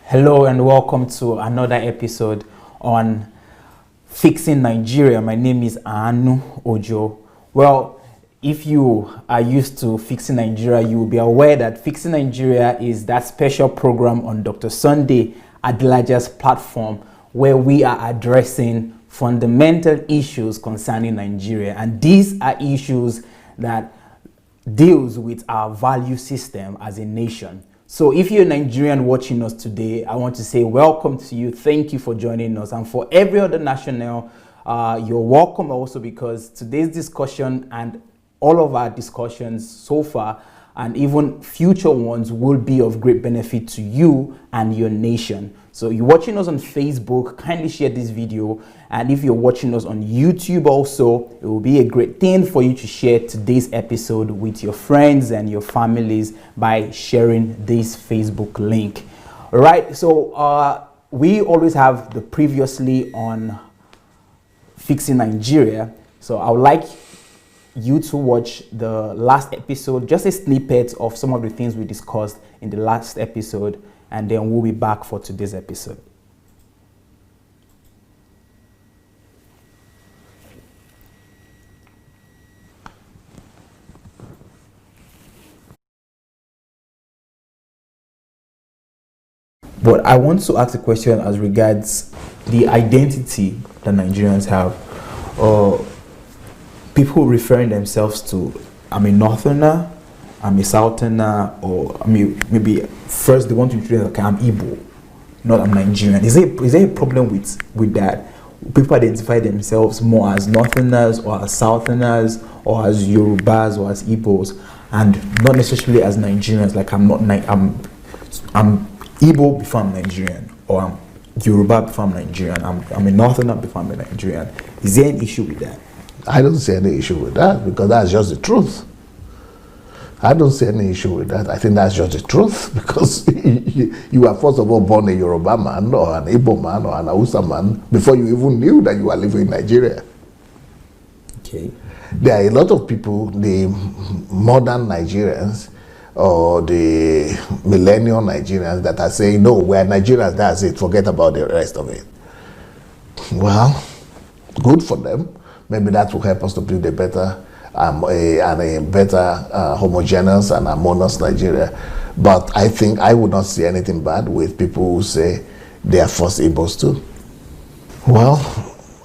Hello and welcome to another episode on Fixing Nigeria. My name is Anu Ojo. Well, if you are used to Fixing Nigeria, you will be aware that Fixing Nigeria is that special program on Dr. Sunday Adelaja's platform where we are addressing fundamental issues concerning Nigeria. And these are issues that deals with our value system as a nation. So if you're a Nigerian watching us today, I want to say welcome to you. Thank you for joining us. And for every other national, you're welcome also, because today's discussion and all of our discussions so far and even future ones will be of great benefit to you and your nation. So you're watching us on Facebook, kindly share this video. And if you're watching us on YouTube also, it will be a great thing for you to share today's episode with your friends and your families by sharing this Facebook link. All right, so we always have the previously on Fixing Nigeria. So I would like you to watch the last episode, just a snippet of some of the things we discussed in the last episode, and then we'll be back for today's episode. But I want to ask a question as regards the identity that Nigerians have. People referring themselves to, I'm a Northerner, I'm a Southerner, or maybe first they want to introduce, okay, I'm Igbo, not I'm Nigerian. Is there a problem with that? People identify themselves more as Northerners or as Southerners or as Yorubas or as Igbos, and not necessarily as Nigerians. Like I'm Igbo before I'm Nigerian, or I'm Yoruba before I'm Nigerian. I'm a Northerner before I'm a Nigerian. Is there an issue with that? I don't see any issue with that, because that's just the truth. I don't see any issue with that. I think that's just the truth, because you are first of all born a Yoruba man or an Igbo man or an Hausa man before you even knew that you were living in Nigeria. Okay. There are a lot of people, the modern Nigerians or the millennial Nigerians, that are saying, no, we're Nigerians, that's it, forget about the rest of it. Well, good for them. Maybe that will help us to build a better homogeneous and harmonious Nigeria. But I think I would not see anything bad with people who say they are first Igbos too. Well,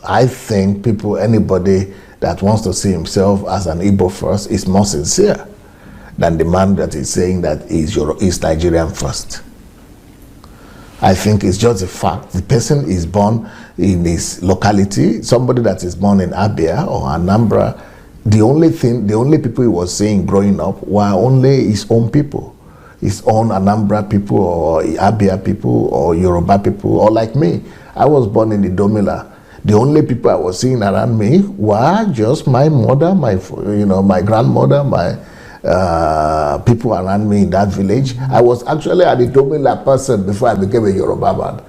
I think anybody that wants to see himself as an Igbo first is more sincere than the man that is saying that is Nigerian first. I think it's just a fact. The person is born in his locality. Somebody that is born in Abia or Anambra, the only people he was seeing growing up were only his own people, his own Anambra people or Abia people or Yoruba people, or like me. I was born in the Domila. The only people I was seeing around me were just my mother, my grandmother, my people around me in that village. I was actually a Domila person before I became a Yoruba man.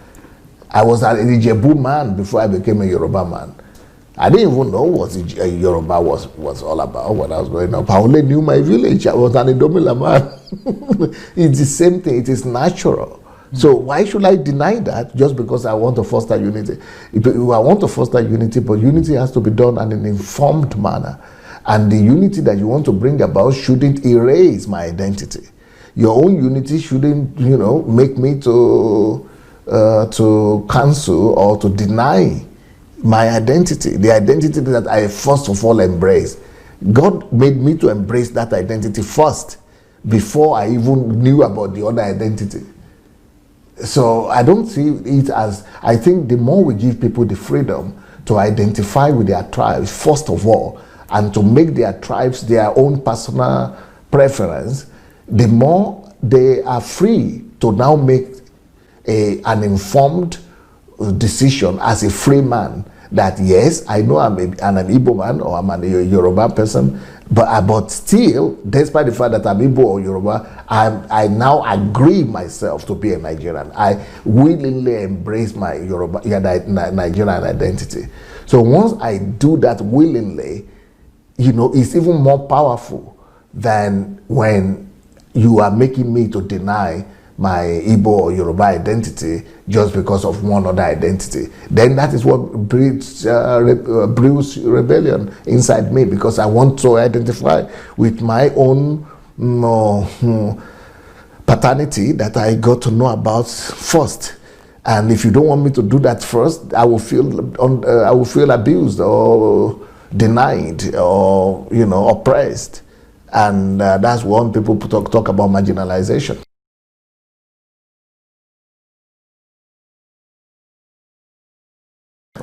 I was an Ijebu man before I became a Yoruba man. I didn't even know what Yoruba was all about when I was growing up. I only knew my village. I was an Idomila man. It's the same thing. It is natural. So why should I deny that just because I want to foster unity? I want to foster unity, but unity has to be done in an informed manner. And the unity that you want to bring about shouldn't erase my identity. Your own unity shouldn't, make me to cancel or to deny my identity, the identity that I first of all embraced. God made me to embrace that identity first before I even knew about the other identity. So I don't see it as, I think the more we give people the freedom to identify with their tribes, first of all, and to make their tribes their own personal preference, the more they are free to now make an informed decision as a free man that yes, I know I'm an Igbo man or I'm a Yoruba person, but still, despite the fact that I'm Igbo or Yoruba, I now agree myself to be a Nigerian. I willingly embrace my Nigerian identity. So once I do that willingly, it's even more powerful than when you are making me to deny my Igbo or Yoruba identity just because of one other identity, then that is what breeds rebellion inside me, because I want to identify with my own paternity that I got to know about first. And if you don't want me to do that first, I will feel abused or denied or oppressed, and that's when people talk about marginalization.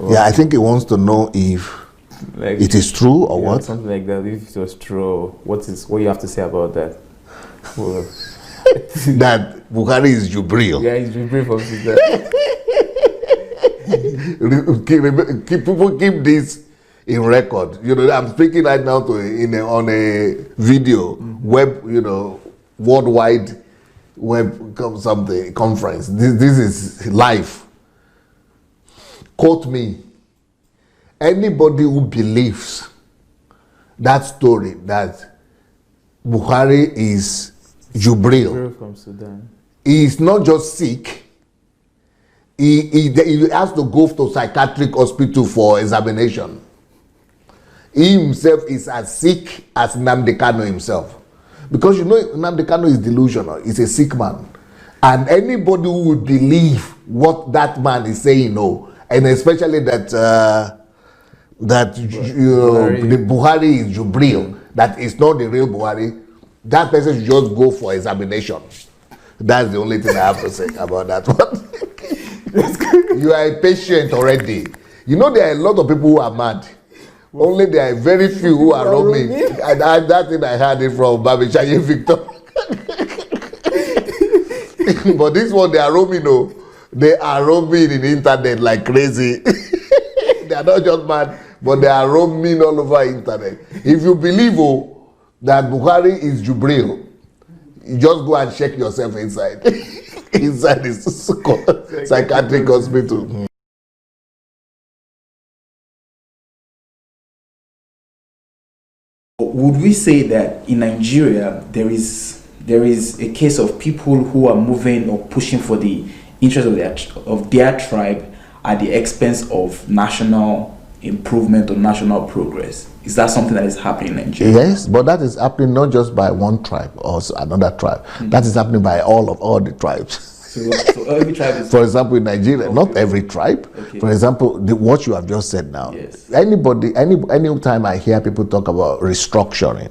Yeah, I think he wants to know if it is true or what. Something like that. If it was true, what you have to say about that? Well, that Buhari is Jubril. Yeah, he's Jubril from Sudan. People keep this in record. I'm speaking right now on a video web, worldwide web something conference. This is live. Quote me. Anybody who believes that story that Buhari is Jubril from Sudan, he is not just sick. He has to go to psychiatric hospital for examination. He himself is as sick as Nnamdi Kanu himself, because Nnamdi Kanu is delusional. He's a sick man, and anybody who would believe what that man is saying, and especially that the Buhari is Jubril, that is not the real Buhari, that person should just go for examination. That's the only thing I have to say about that one. You are a patient already. There are a lot of people who are mad. Only there are very few who are roaming. And that thing I heard it from Babishaye Victor. But this one, they are roaming. They are roaming in the internet like crazy. They are not just mad, but they are roaming all over the internet. If you believe that Buhari is Jubril, you just go and check yourself inside. Inside this psychiatric hospital. Would we say that in Nigeria there is a case of people who are moving or pushing for the interest of their tribe at the expense of national improvement or national progress? Is that something that is happening in Nigeria? Yes, but that is happening not just by one tribe or another tribe. Mm-hmm. That is happening by all the tribes. So every tribe is... For example, in Nigeria, not every tribe. Okay. For example, what you have just said now. Yes. Anytime I hear people talk about restructuring,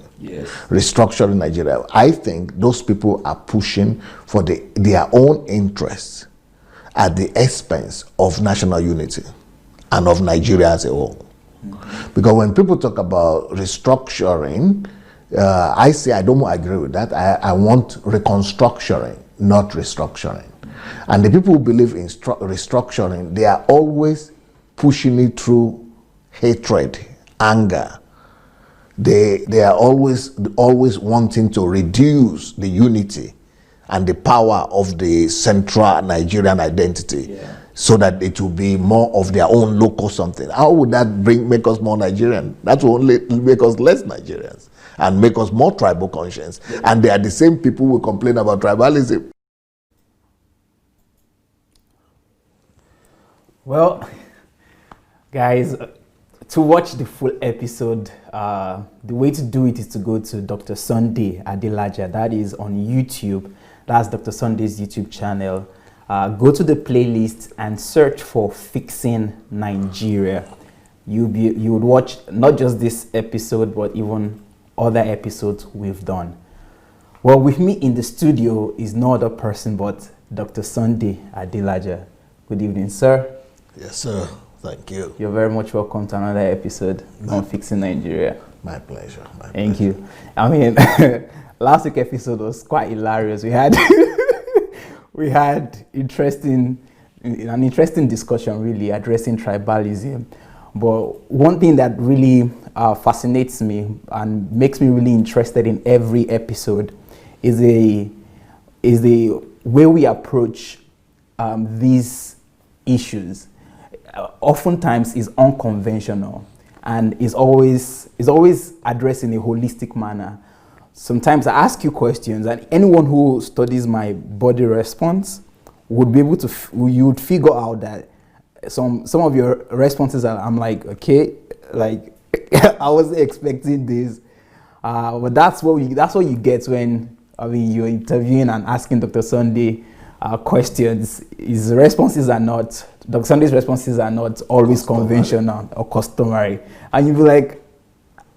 restructuring Nigeria, I think those people are pushing for their own interests at the expense of national unity and of Nigeria as a whole. Mm-hmm. Because when people talk about restructuring, I say I don't agree with that. I want reconstructing, not restructuring. And the people who believe in restructuring, they are always pushing it through hatred, anger. They are always wanting to reduce the unity and the power of the central Nigerian identity, so that it will be more of their own local something. How would that make us more Nigerian? That will only make us less Nigerians and make us more tribal conscious. Yeah. And they are the same people who complain about tribalism. Well, guys, to watch the full episode, the way to do it is to go to Dr. Sunday Adelaja. That is on YouTube. That's Dr. Sunday's YouTube channel. Go to the playlist and search for Fixing Nigeria. You would watch not just this episode, but even other episodes we've done. Well, with me in the studio is no other person but Dr. Sunday Adelaja. Good evening, sir. Yes, sir. Thank you. You're very much welcome to another episode on Fixing Nigeria. My pleasure. Thank you. I mean, last week's episode was quite hilarious. We had an interesting discussion, really addressing tribalism. But one thing that really fascinates me and makes me really interested in every episode is the way we approach these issues. Oftentimes is unconventional and is always addressed in a holistic manner. sometimes I ask you questions, and anyone who studies my body response would be able to, you would figure out that some of your responses are, I'm like, okay, like I wasn't expecting this, but that's what you get when, I mean, you're interviewing and asking Dr. Sunday questions. His responses are not, Dr. Sunday's responses are not always conventional or customary, and you'll be like,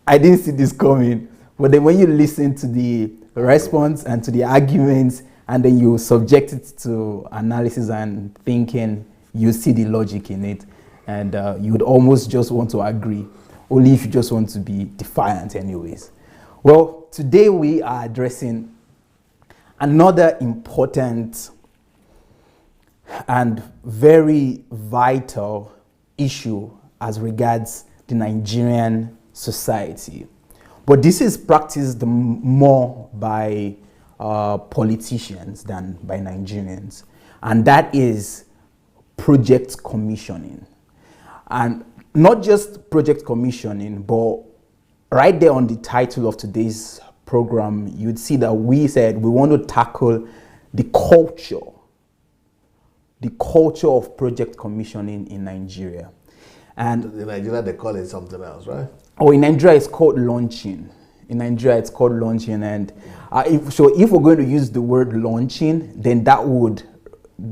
I didn't see this coming. But then when you listen to the response and to the arguments, and then you subject it to analysis and thinking, you see the logic in it, and you would almost just want to agree, only if you just want to be defiant anyways. Well, today we are addressing another important and very vital issue as regards the Nigerian society. But this is practiced more by politicians than by Nigerians, and that is project commissioning. And not just project commissioning, but right there on the title of today's program, you'd see that we said we want to tackle the culture of project commissioning in Nigeria. And in Nigeria, they call it something else, right? Oh, in Nigeria, it's called launching. And if we're going to use the word launching, then that would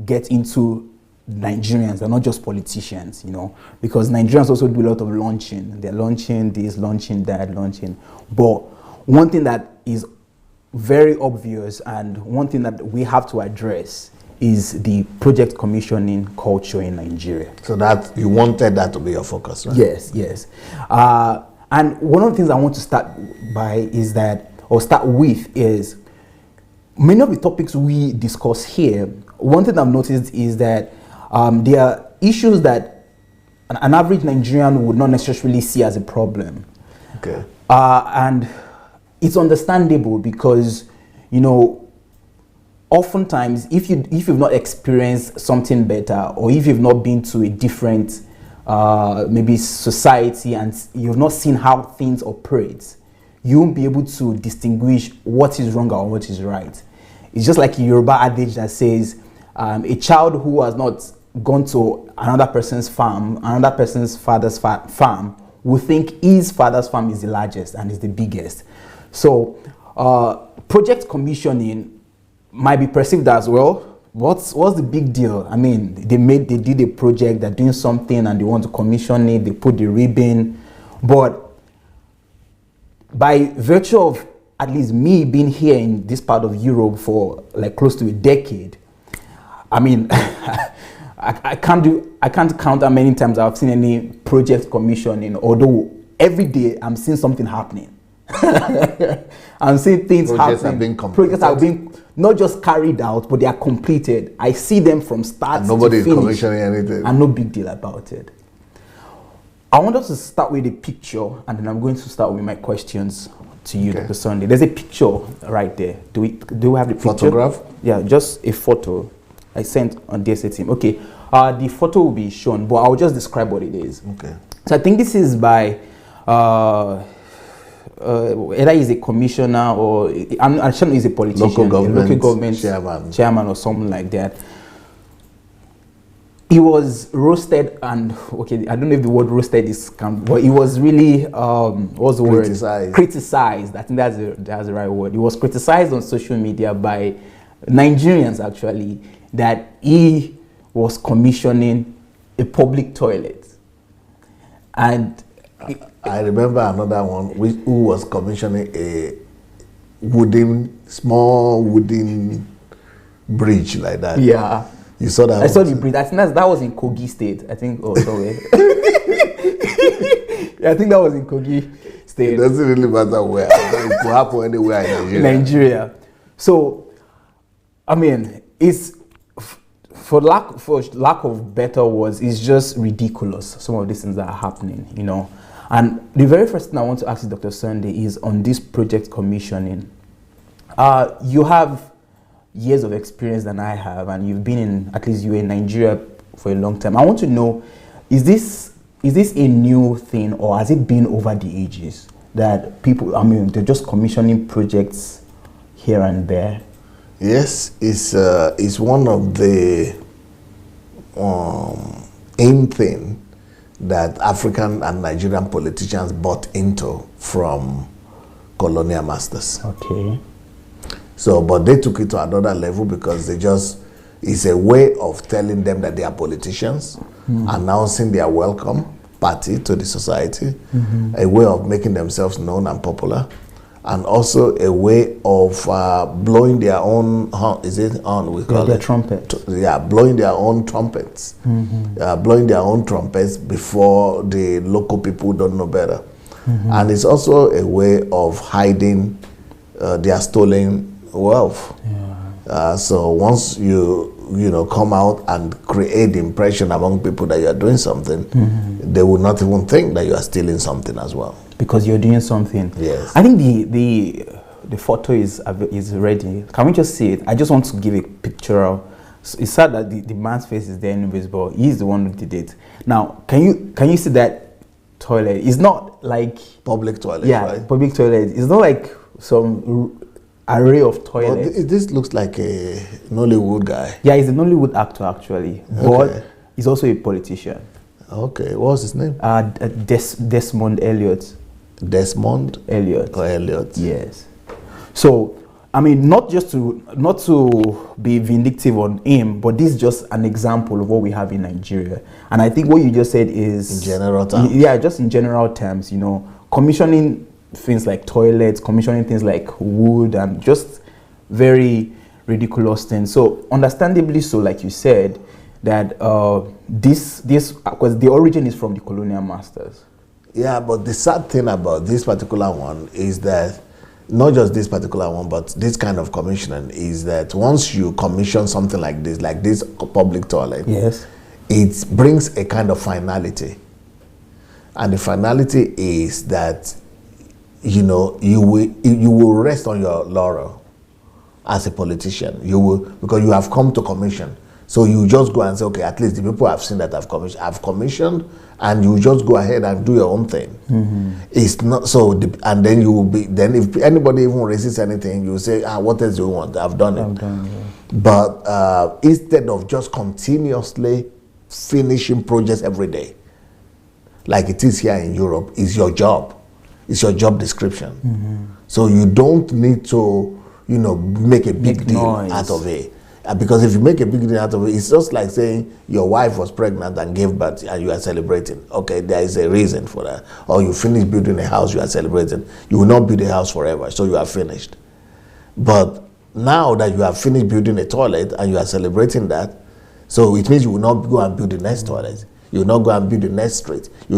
get into Nigerians and not just politicians, because Nigerians also do a lot of launching. They're launching this, launching that, launching. But one thing that is very obvious and one thing that we have to address is the project commissioning culture in Nigeria. So that you wanted that to be your focus, right? Yes. And one of the things I want to start with is many of the topics we discuss here. One thing I've noticed is that there are issues that an average Nigerian would not necessarily see as a problem. Okay. And it's understandable because, oftentimes if you've not experienced something better, or if you've not been to a different maybe society and you've not seen how things operate, you won't be able to distinguish what is wrong or what is right. It's just like a Yoruba adage that says a child who has not gone to another person's farm, another person's father's farm, will think his father's farm is the largest and is the biggest. So project commissioning might be perceived as, well, what's the big deal? I mean, they did a project, they're doing something and they want to commission it, they put the ribbon. But by virtue of at least me being here in this part of Europe for like close to a decade, I mean, I can't count how many times I've seen any project commissioning, although every day I'm seeing something happening. I'm seeing things happening. Projects are being not just carried out, but they are completed. I see them from start to finish. Nobody is commissioning anything. And no big deal about it. I want us to start with a picture, and then I'm going to start with my questions to you, Dr. Sunday. There's a picture right there. Do we have the picture? Photograph? Yeah, just a photo I sent on DSA team. Okay, the photo will be shown, but I'll just describe what it is. Okay. So I think this is by either he's a commissioner or I'm sure he's a politician, local government chairman or something like that. He was roasted and, okay, I don't know if the word roasted is, but he was really, what's the word? Criticized. I think that's the right word. He was criticized on social media by Nigerians, actually, that he was commissioning a public toilet. And I remember another one who was commissioning a small wooden bridge like that. Yeah. You saw that? I saw the bridge. I think that was in Kogi State. I think. Oh, sorry. Yeah, I think that was in Kogi State. It doesn't really matter where. It could happen anywhere in Nigeria. So, I mean, it's for lack of better words, it's just ridiculous. Some of these things that are happening, And the very first thing I want to ask you, Dr. Sunday, is on this project commissioning. You have years of experience than I have, and you've been in, at least you were in Nigeria for a long time. I want to know, is this a new thing, or has it been over the ages? that people, I mean, they're just commissioning projects here and there? Yes, it's one of the aim thing that African and Nigerian politicians bought into from colonial masters. Okay. So, but they took it to another level because it's a way of telling them that they are politicians, announcing their welcome party to the society, a way of making themselves known and popular, and also a way of blowing their own horn. Is it horn we call it? Trumpet. Blowing their own trumpets. Blowing their own trumpets before the local people don't know better. And it's also a way of hiding their stolen wealth. So once you come out and create the impression among people that you are doing something, they will not even think that you are stealing something as well. Because you're doing something. Yes. I think the photo is ready. Can we just see it? I just want to give a picture. It's sad that the man's face is there anyways, but he's the one who did it. Now, can you see that toilet? It's not like public toilet. Yeah, right? Public toilet. It's not like some array of toilets. Well, this looks like a Nollywood guy. Yeah, he's a Nollywood actor actually, but he's also a politician. Okay, what's his name? Desmond Elliot. Desmond Elliot. Or Elliot. Yes. So, I mean, not to be vindictive on him, but this is just an example of what we have in Nigeria. And I think what you just said is in general terms. Yeah, just in general terms, commissioning things like toilets, commissioning things like wood, and just very ridiculous things. So, understandably so, like you said, that this because the origin is from the colonial masters. Yeah, but the sad thing about this particular one is that not just this particular one, but this kind of commissioning is that once you commission something like this public toilet, yes, it brings a kind of finality. And the finality is that you will rest on your laurel as a politician. You will, because you have come to commission. So you just go and say, okay, at least the people I've seen that I've commissioned, and you just go ahead and do your own thing. It's not so, and then you will be. Then if anybody even raises anything, you will say, what else do you want? I've done it. But instead of just continuously finishing projects every day, like it is here in Europe, is your job. It's your job description. So you don't need to, make a big deal out of it. Because if you make a big deal out of it, it's just like saying your wife was pregnant and gave birth and you are celebrating. Okay, there is a reason for that. Or you finish building a house, you are celebrating. You will not build a house forever, so you are finished. But now that you have finished building a toilet and you are celebrating that, so it means you will not go and build the next toilet. You will not go and build the next street. You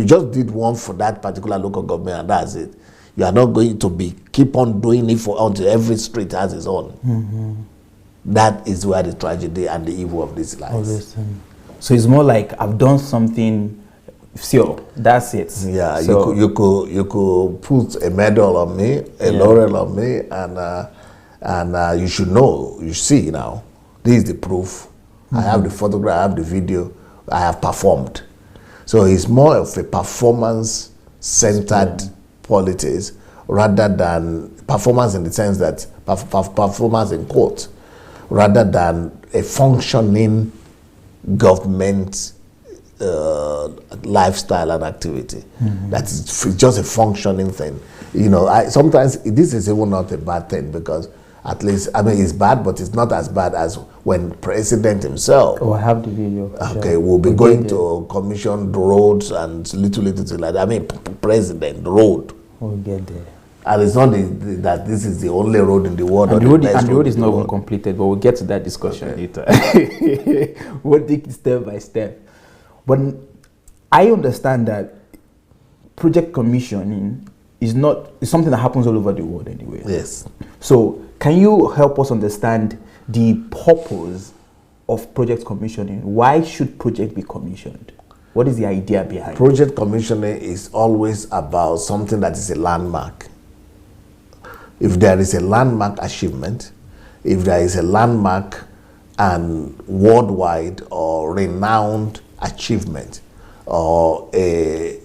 just did one for that particular local government and that's it. You are not going to keep on doing it until every street has its own. That is where the tragedy and the evil of this lies. So it's more like I've done something. So that's it. Yeah, so you could put a medal on me, a laurel on me, and you should know. You see now, this is the proof. I have the photograph, I have the video. I have performed. So it's more of a performance-centered politics rather than performance in the sense that performance in quotes, rather than a functioning government lifestyle and activity. That's just a functioning thing. Sometimes this is even not a bad thing because at least, it's bad, but it's not as bad as when president himself. Oh, I have the video. Okay, we'll be going to commission roads and little things like that. President, road. We'll get there. And it's not that this is the only road in the world. And the road is not even completed, but we'll get to that discussion later. We'll take it step by step. But I understand that project commissioning is something that happens all over the world anyway. Yes. So can you help us understand the purpose of project commissioning? Why should project be commissioned? What is the idea behind project commissioning is always about something that is a landmark. If there is a landmark achievement, if there is a landmark and worldwide or renowned achievement, or a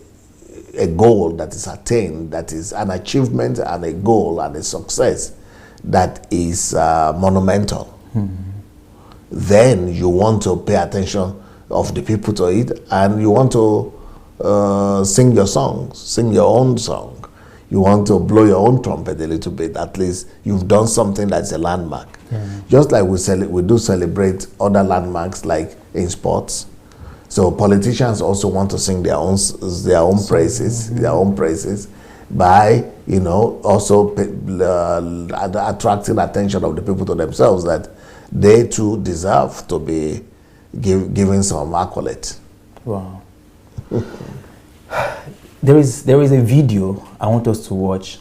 a goal that is attained, that is an achievement and a goal and a success that is monumental, then you want to pay attention of the people to it, and you want to sing your songs, sing your own song. You want to blow your own trumpet a little bit. At least you've done something that's a landmark. Just like we do celebrate other landmarks, like in sports. So politicians also want to sing their own praises, by also attracting attention of the people to themselves, that they too deserve to be given some accolade. Wow. There is a video I want us to watch,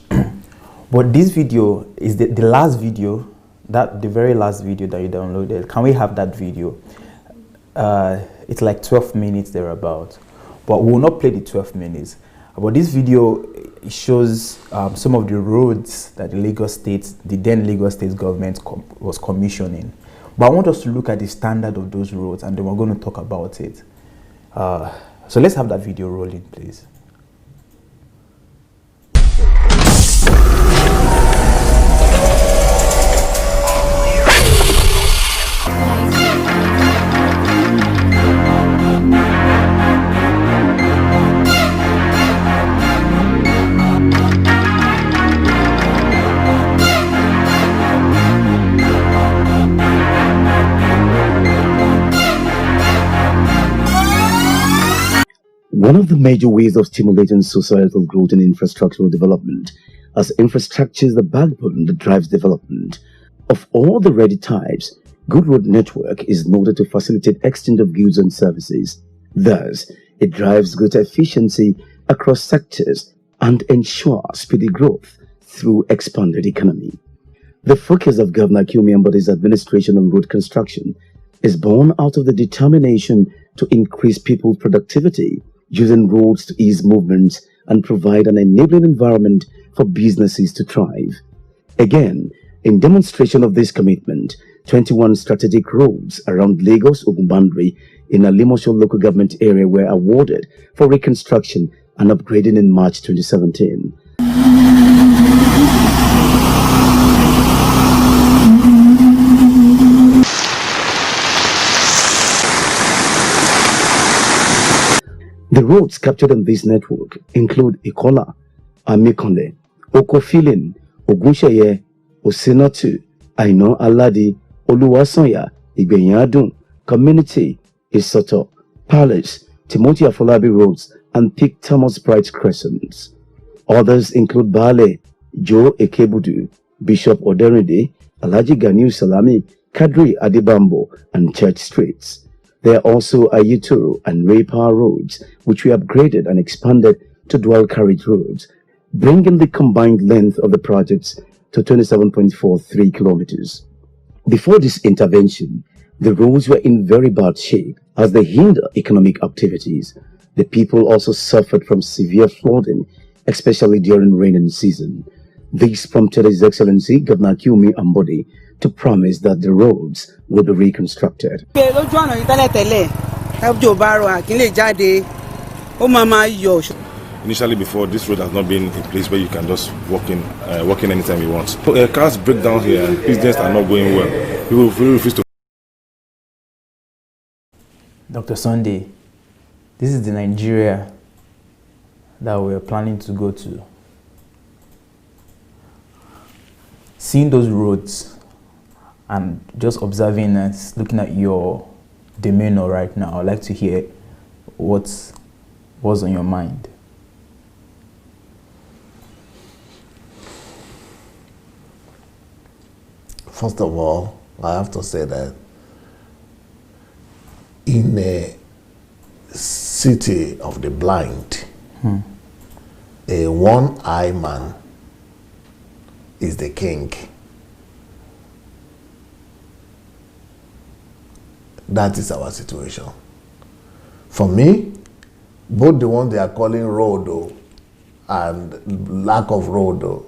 but this video is the last video, the very last video that you downloaded. Can we have that video? It's like 12 minutes thereabout, but we will not play the 12 minutes. But this video shows some of the roads that the then Lagos State government was commissioning. But I want us to look at the standard of those roads, and then we're going to talk about it. So let's have that video rolling, please. One of the major ways of stimulating societal growth and infrastructural development, as infrastructure is the backbone that drives development. Of all the ready types, good road network is noted to facilitate exchange of goods and services. Thus, it drives greater efficiency across sectors and ensures speedy growth through expanded economy. The focus of Governor Kumi Ambodi's administration on road construction is born out of the determination to increase people's productivity, using roads to ease movements and provide an enabling environment for businesses to thrive. Again, in demonstration of this commitment, 21 strategic roads around Lagos-Ogun boundary in Alimosho local government area were awarded for reconstruction and upgrading in March 2017. The roads captured on this network include Ikola, Amikonle, Okofilin, Ogunsheye, Osinatu, Aino Aladi, Oluwasanya, Igbenyadun, Community, Isoto, Palace, Timothy Afolabi Roads, and Peak Thomas Bright Crescents. Others include Bale, Joe Ekebudu, Bishop Oderinde, Alhaji Ganiu Salami, Kadri Adibambo, and Church Streets. There are also Ayuturu and Raypa roads, which we upgraded and expanded to dual carriage roads, bringing the combined length of the projects to 27.43 kilometers. Before this intervention, the roads were in very bad shape as they hinder economic activities. The people also suffered from severe flooding, especially during rainy season. This prompted His Excellency Governor Kumi Ambodi to promise that the roads would be reconstructed. Initially, before, this road has not been a place where you can just walk in anytime you want. Cars break down here, business are not going well. People refuse to. Dr. Sunday, this is the Nigeria that we're planning to go to. Seeing those roads and just observing us, looking at your demeanor right now, I'd like to hear what's on your mind. First of all, I have to say that in a city of the blind, a one-eye man is the king. That is our situation. For me, both the one they are calling road and lack of road,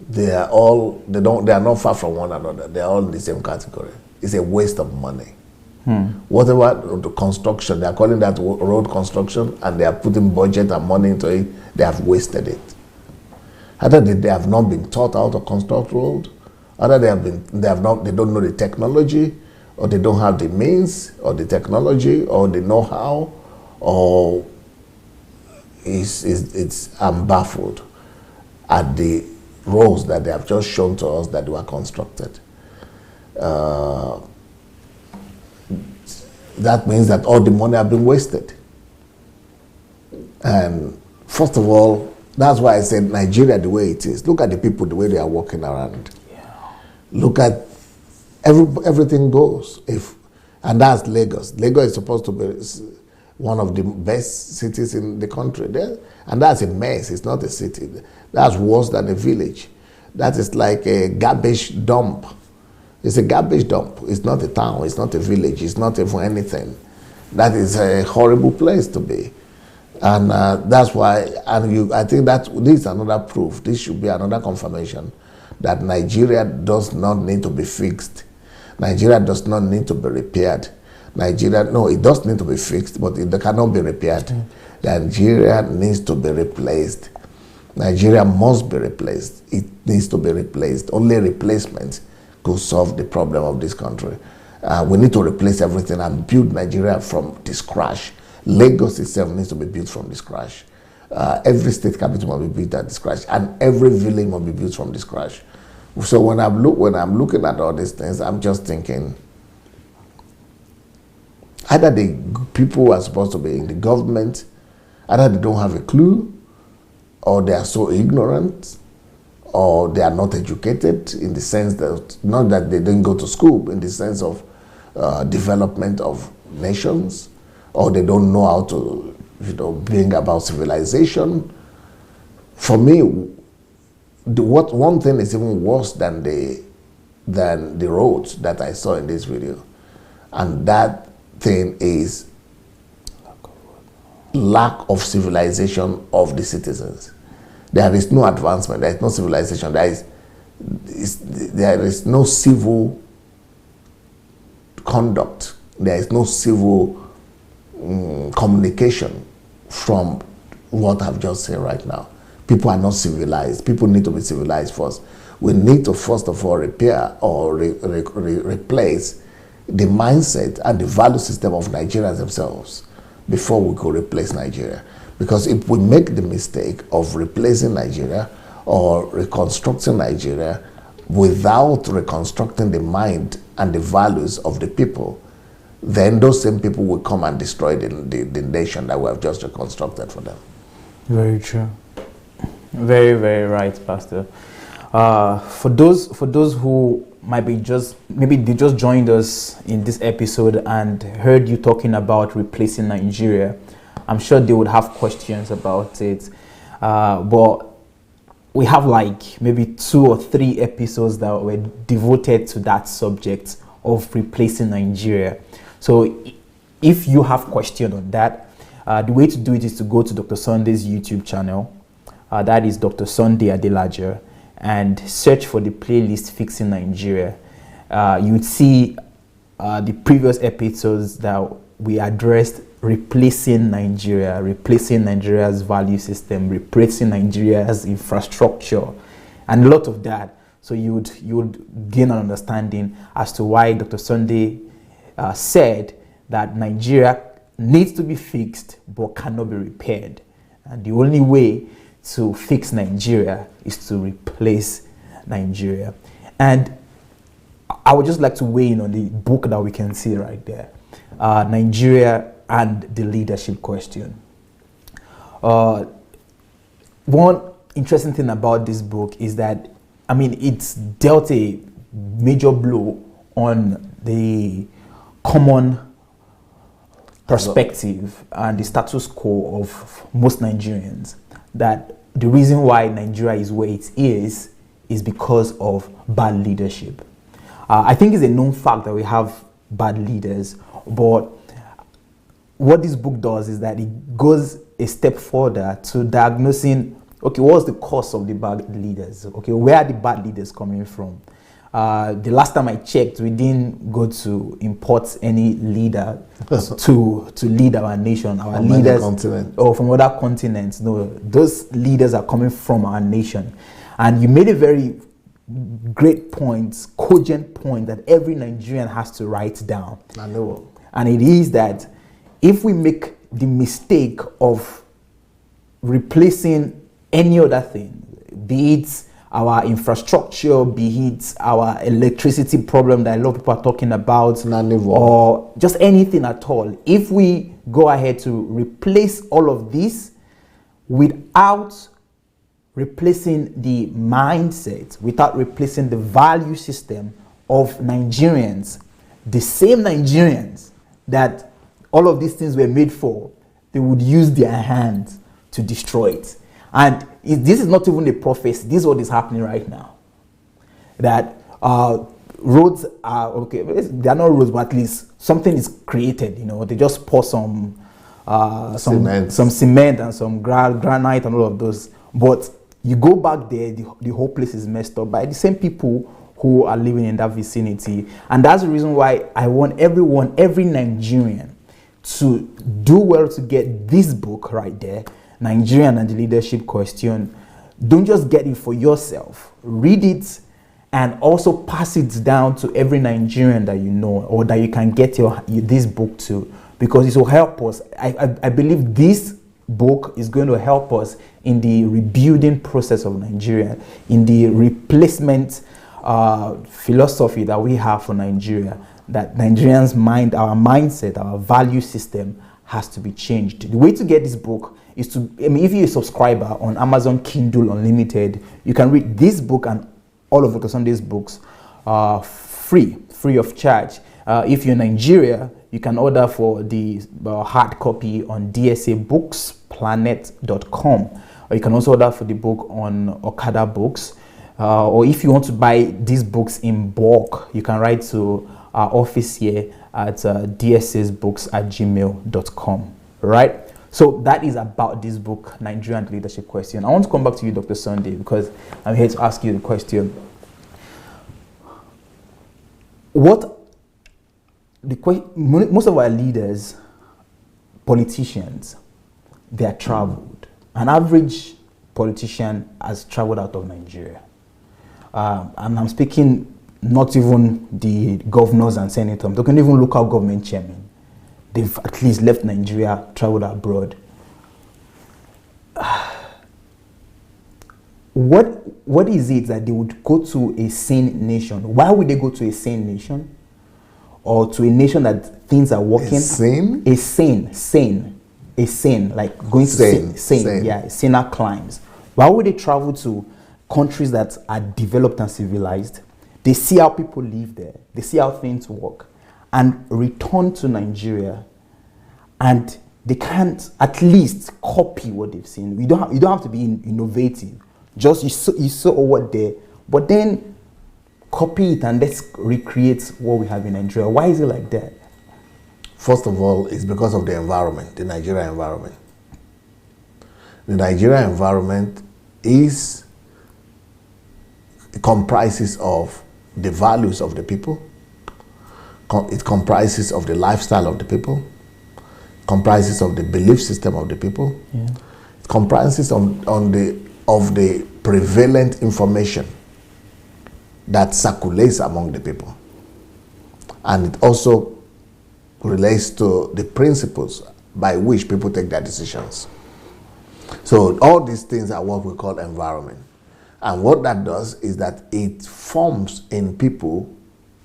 they are not far from one another. They are all in the same category. It's a waste of money. Whatever the construction, they are calling that road construction, and they are putting budget and money into it, they have wasted it. Either they have not been taught how to construct road, either they don't know the technology, or they don't have the means, or the technology, or the know-how, or I'm baffled at the roads that they have just shown to us that were constructed. That means that all the money have been wasted. And first of all, that's why I said Nigeria the way it is. Look at the people, the way they are walking around. Yeah. Look at everything goes. And that's Lagos. Lagos is supposed to be one of the best cities in the country. And that's a mess. It's not a city. That's worse than a village. That is like a garbage dump. It's a garbage dump. It's not a town. It's not a village. It's not even anything. That is a horrible place to be. And that's why, I think that this is another proof. This should be another confirmation that Nigeria does not need to be fixed. Nigeria does not need to be repaired. It does need to be fixed, but it cannot be repaired. Nigeria needs to be replaced. Nigeria must be replaced. It needs to be replaced. Only replacement could solve the problem of this country. We need to replace everything and build Nigeria from the scratch. Lagos itself needs to be built from the scratch. Every state capital must be built at the scratch, and every village must be built from the scratch. So when I'm looking at all these things, I'm just thinking, either the people who are supposed to be in the government, either they don't have a clue, or they are so ignorant, or they are not educated in the sense that, not that they didn't go to school, in the sense of development of nations, or they don't know how to, bring about civilization. For me, one thing is even worse than the roads that I saw in this video, and that thing is lack of civilization of the citizens. There is no advancement. There is no civilization. There is no civil conduct. There is no civil communication from what I've just said right now. People are not civilized. People need to be civilized first. We need to first of all repair or replace the mindset and the value system of Nigerians themselves before we could replace Nigeria. Because if we make the mistake of replacing Nigeria or reconstructing Nigeria without reconstructing the mind and the values of the people, then those same people will come and destroy the nation that we have just reconstructed for them. Very true. Very, very right, Pastor. For those who maybe they just joined us in this episode and heard you talking about replacing Nigeria, I'm sure they would have questions about it. But we have like maybe 2 or 3 episodes that were devoted to that subject of replacing Nigeria. So if you have question on that, the way to do it is to go to Dr. Sunday's YouTube channel. That is Dr. Sunday Adelaja, and search for the playlist Fixing Nigeria. You would see the previous episodes that we addressed replacing Nigeria, replacing Nigeria's value system, replacing Nigeria's infrastructure, and a lot of that. So you would gain an understanding as to why Dr. Sunday said that Nigeria needs to be fixed but cannot be repaired. And the only way to fix Nigeria is to replace Nigeria. And I would just like to weigh in on the book that we can see right there, Nigeria and the Leadership Question. One interesting thing about this book is that, it's dealt a major blow on the common perspective and the status quo of most Nigerians, that the reason why Nigeria is where it is because of bad leadership. I think it's a known fact that we have bad leaders, but what this book does is that it goes a step further to diagnosing, okay, what's the cause of the bad leaders? Okay, where are the bad leaders coming from? The last time I checked, we didn't go to import any leader to lead our nation. Our from leaders, continent. from other continents. No, those leaders are coming from our nation. And you made a very great point, cogent point that every Nigerian has to write down. I know. And it is that if we make the mistake of replacing any other thing, be it our infrastructure, be it our electricity problem that a lot of people are talking about, or just anything at all, if we go ahead to replace all of this without replacing the mindset, without replacing the value system of Nigerians, the same Nigerians that all of these things were made for, they would use their hands to destroy it. And this is not even a prophecy. This is what is happening right now. That roads are, okay, they are not roads, but at least something is created. You know, they just pour some cement and some granite and all of those. But you go back there, the whole place is messed up by the same people who are living in that vicinity. And that's the reason why I want everyone, every Nigerian, to do well to get this book right there, Nigerian and the Leadership Question. Don't just get it for yourself. Read it and also pass it down to every Nigerian that you know or that you can get this book to, because it will help us. I believe this book is going to help us in the rebuilding process of Nigeria, in the replacement philosophy that we have for Nigeria, that Nigerians' mind, our mindset, our value system has to be changed. The way to get this book is to, if you're a subscriber on Amazon Kindle Unlimited, you can read this book and all of Dr. Sunday's books free of charge. If you're in Nigeria, you can order for the hard copy on dsabooksplanet.com, or you can also order for the book on Okada Books. Or if you want to buy these books in bulk, you can write to our office here at dsabooks@gmail.com. Right? So that is about this book, Nigerian Leadership Question. I want to come back to you, Dr. Sunday, because I'm here to ask you the question. Most of our leaders, politicians, they are traveled. An average politician has traveled out of Nigeria. And I'm speaking not even the governors and senators, I'm talking even local government chairmen. They've at least left Nigeria, traveled abroad. What is it that they would go to a sane nation? Why would they go to a sane nation? Or to a nation that things are working? Sane, like going to sane. Yeah, saner climes. Why would they travel to countries that are developed and civilized? They see how people live there. They see how things work. And return to Nigeria, and they can't at least copy what they've seen. You don't have to be innovative. Just you saw what there, but then copy it and let's recreate what we have in Nigeria. Why is it like that? First of all, it's because of the environment, the Nigerian environment. The Nigerian environment comprises of the values of the people. It comprises of the lifestyle of the people, comprises of the belief system of the people. Yeah. It comprises of the prevalent information that circulates among the people. And it also relates to the principles by which people take their decisions. So all these things are what we call environment. And what that does is that it forms in people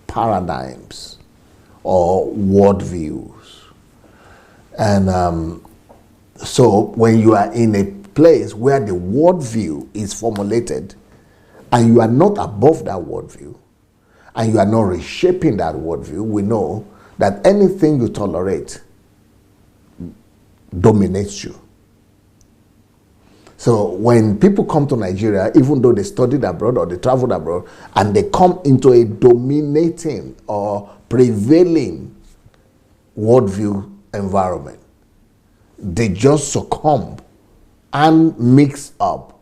paradigms or worldviews. And so when you are in a place where the worldview is formulated and you are not above that worldview and you are not reshaping that worldview, we know that anything you tolerate dominates you. So when people come to Nigeria, even though they studied abroad or they traveled abroad, and they come into a dominating or prevailing worldview environment, they just succumb and mix up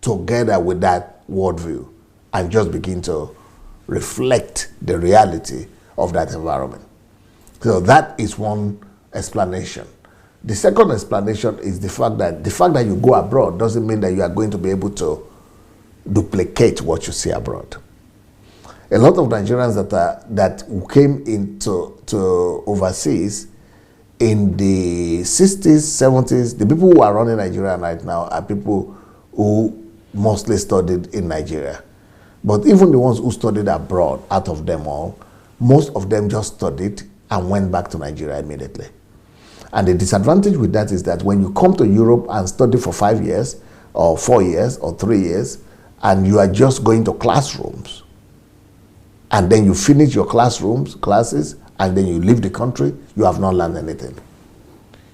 together with that worldview and just begin to reflect the reality of that environment. So that is one explanation. The second explanation is the fact that you go abroad doesn't mean that you are going to be able to duplicate what you see abroad. A lot of Nigerians that came into overseas in the 60s, 70s, the people who are running Nigeria right now are people who mostly studied in Nigeria. But even the ones who studied abroad, out of them all, most of them just studied and went back to Nigeria immediately. And the disadvantage with that is that when you come to Europe and study for 5 years, or 4 years, or 3 years, and you are just going to classrooms, and then you finish your classes, and then you leave the country, you have not learned anything.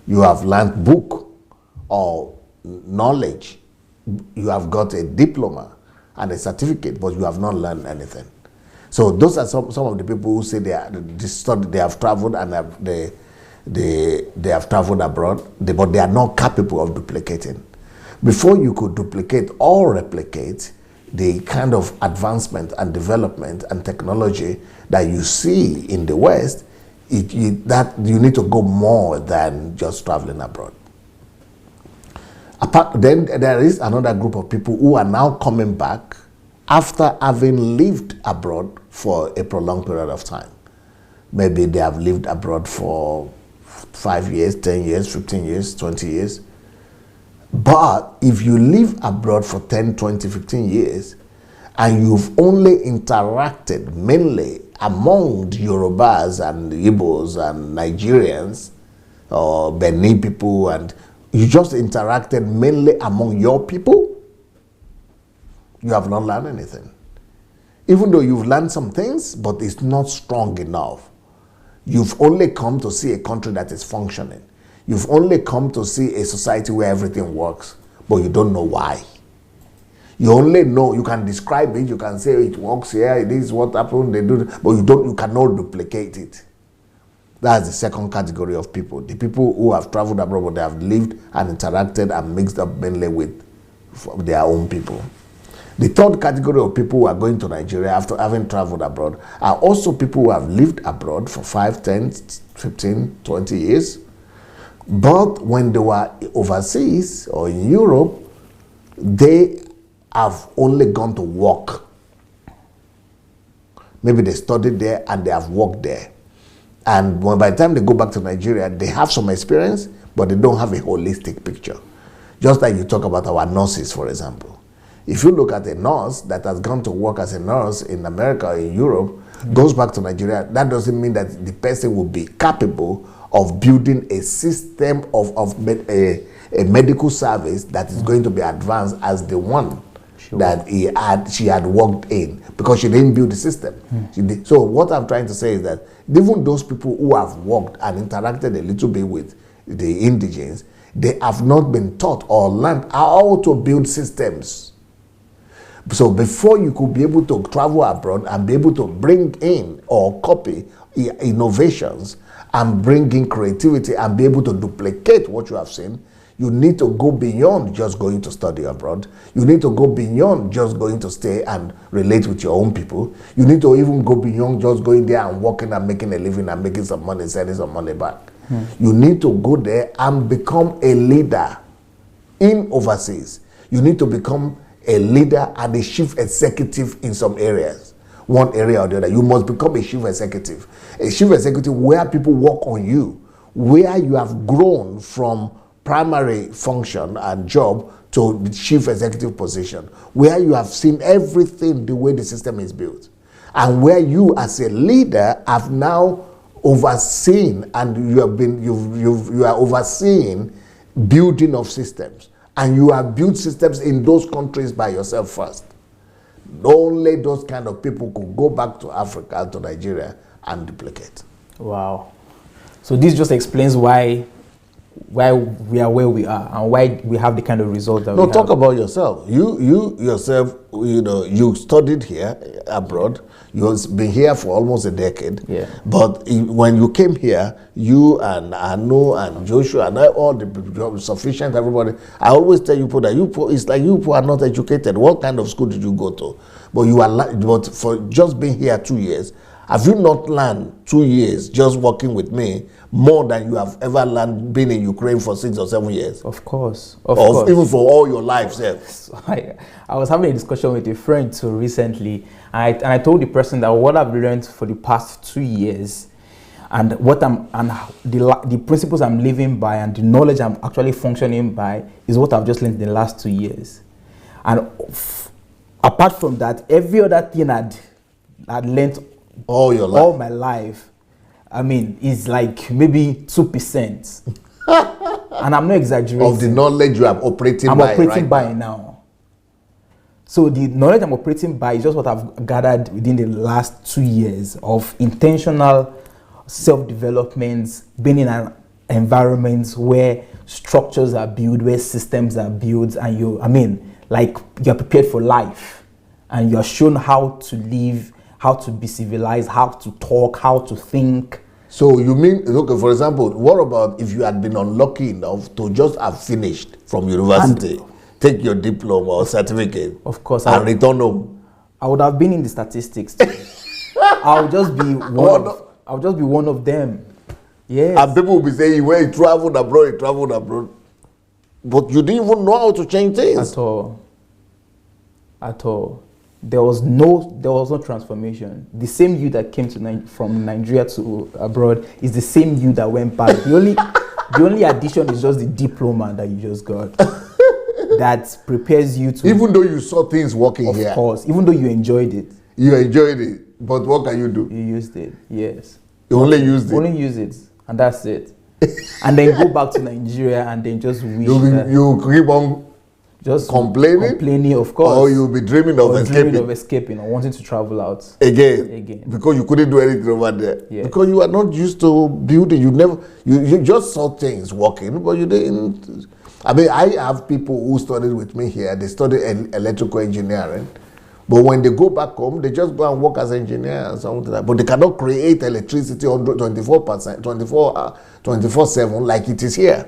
You have learned book or knowledge. You have got a diploma and a certificate, but you have not learned anything. So those are some of the people who say they have traveled and they have traveled abroad, but they are not capable of duplicating. Before you could duplicate or replicate the kind of advancement and development and technology that you see in the West, that you need to go more than just traveling abroad. Then there is another group of people who are now coming back after having lived abroad for a prolonged period of time. Maybe they have lived abroad for 5 years, 10 years, 15 years, 20 years. But if you live abroad for 10, 20, 15 years, and you've only interacted mainly among the Yorubas and the Igbos and Nigerians, or Benin people, and you just interacted mainly among your people, you have not learned anything. Even though you've learned some things, but it's not strong enough. You've only come to see a country that is functioning. You've only come to see a society where everything works, but you don't know why. You only know, you can describe it, you can say it works here, it is what happened, they do, but you cannot duplicate it. That's the second category of people. The people who have traveled abroad, but they have lived and interacted and mixed up mainly with their own people. The third category of people who are going to Nigeria after having traveled abroad are also people who have lived abroad for 5, 10, 15, 20 years. But when they were overseas or in Europe, they have only gone to work. Maybe they studied there and they have worked there. And by the time they go back to Nigeria, they have some experience, but they don't have a holistic picture. Just like you talk about our nurses, for example. If you look at a nurse that has gone to work as a nurse in America or in Europe, goes back to Nigeria, that doesn't mean that the person will be capable of building a system of a medical service that is going to be advanced as the one that she had worked in, because she didn't build the system. So what I'm trying to say is that even those people who have worked and interacted a little bit with the indigenes, they have not been taught or learned how to build systems. So before you could be able to travel abroad and be able to bring in or copy innovations and bring in creativity and be able to duplicate what you have seen, you need to go beyond just going to study abroad. You need to go beyond just going to stay and relate with your own people. You need to even go beyond just going there and working and making a living and making some money, sending some money back. You need to go there and become a leader in overseas. You need to become a leader and a chief executive in some areas. One area or the other. You must become a chief executive. A chief executive where people work on you, where you have grown from primary function and job to the chief executive position, where you have seen everything the way the system is built, and where you as a leader have now overseen and you are overseeing building of systems, and you have built systems in those countries by yourself first. Only those kind of people could go back to Africa, to Nigeria, and duplicate. Wow. So this just explains why why we are where we are and why we have the kind of result that No, we talk have. about yourself. You yourself, you studied here abroad. You've been here for almost a decade. Yeah. But when you came here, you and Anu and Joshua and all the sufficient everybody. I always tell you that it's like you are not educated. What kind of school did you go to? But but for just being here 2 years, have you not learned 2 years just working with me more than you have ever learned being in Ukraine for 6 or 7 years? Of course. Of course. Even for all your life, sir. I was having a discussion with a friend too recently, and I told the person that what I've learned for the past 2 years, and the principles I'm living by, and the knowledge I'm actually functioning by, is what I've just learned in the last 2 years. And apart from that, every other thing I'd learned all your life, all my life, I mean, is like maybe 2%. And I'm not exaggerating. Of the knowledge you are operating I'm by operating by now. So the knowledge I'm operating by is just what I've gathered within the last 2 years of intentional self-development, being in an environment where structures are built, where systems are built, and you're prepared for life, and you're shown how to live, how to be civilized, how to talk, how to think. So you mean, okay, for example, what about if you had been unlucky enough to just have finished from university, take your diploma or certificate, of course, and return home? I would have been in the statistics too. I'll just be one of them. Yes. And people will be saying, well, he traveled abroad. But you didn't even know how to change things. At all. There was no transformation. The same you that came from Nigeria to abroad is the same you that went back. The only addition is just the diploma that you just got. That prepares you to. Even though you saw things working here. Of course. Even though you enjoyed it. You enjoyed it. But what can you do? You used it. Yes. You only used it. Only use it, and that's it. And then go back to Nigeria and then just wish you keep on just complaining, of course, or you'll be dreaming of escaping or wanting to travel out again because you couldn't do anything over there. Yes. Because you are not used to building. You just saw things working, but you didn't. I mean, I have people who studied with me here. They studied electrical engineering, but when they go back home, they just go and work as engineers and something like that. But they cannot create electricity 24/7 like it is here,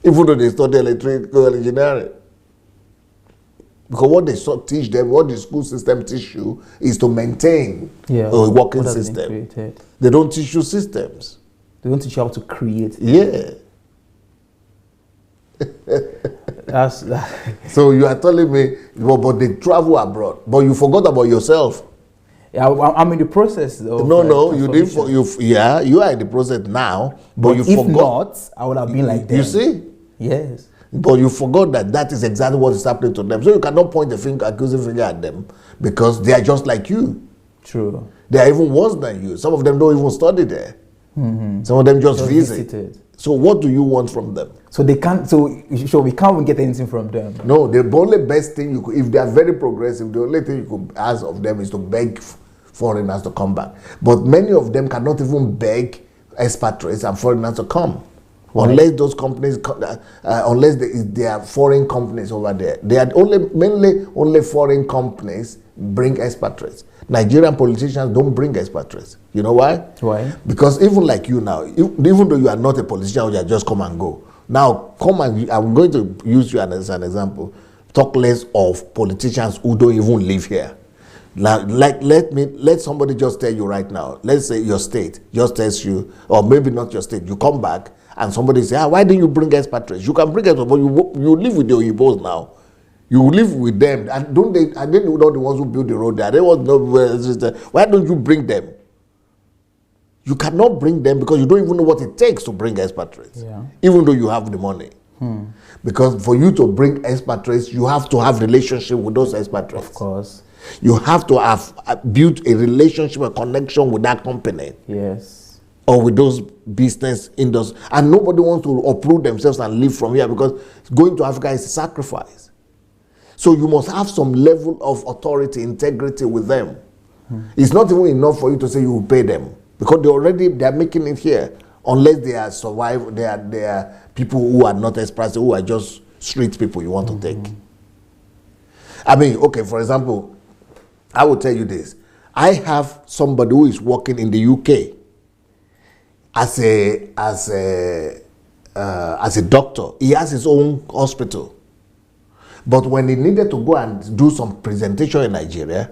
even though they study electrical engineering. Because what they teach them, what the school system teach you, is to maintain a working system. They don't teach you systems. They don't teach you how to create. Yeah. So you are telling me, but they travel abroad, but you forgot about yourself. Yeah, I'm in the process. No, you didn't. You are in the process now, but you forgot. If not, I would have been like them. You see? Yes. But you forgot that is exactly what is happening to them. So you cannot point the accusing finger at them because they are just like you. True. They are even worse than you. Some of them don't even study there. Mm-hmm. Some of them just visited. So what do you want from them? So they can't. So we can't even get anything from them. No, the only best thing you could, if they are very progressive, the only thing you could ask of them is to beg foreigners to come back. But many of them cannot even beg expatriates and foreigners to come. Unless those companies, unless they are foreign companies over there. They are only foreign companies bring expatriates. Nigerian politicians don't bring expatriates. You know why? Why? Because even like you now, even though you are not a politician, you just come and go. Now, I'm going to use you as an example. Talk less of politicians who don't even live here. Now, let somebody just tell you right now. Let's say your state just tells you, or maybe not your state. You come back and somebody say, why didn't you bring expatriates? You can bring expatriates, but you live with the Oyibos now. You live with them, and don't they? And then you're not the ones who build the road there. They was no. Why don't you bring them? You cannot bring them because you don't even know what it takes to bring expatriates, even though you have the money. Because for you to bring expatriates, you have to have relationship with those expatriates. Of course. You have to have built a relationship, a connection with that company. Yes. Or with those business industries. And nobody wants to uproot themselves and live from here because going to Africa is a sacrifice. So you must have some level of authority, integrity with them. It's not even enough for you to say you will pay them because they are making it here unless they are they are people who are not expressive, who are just street people you want to take. I mean, okay, for example, I will tell you this. I have somebody who is working in the UK as a doctor. He has his own hospital. But when he needed to go and do some presentation in Nigeria,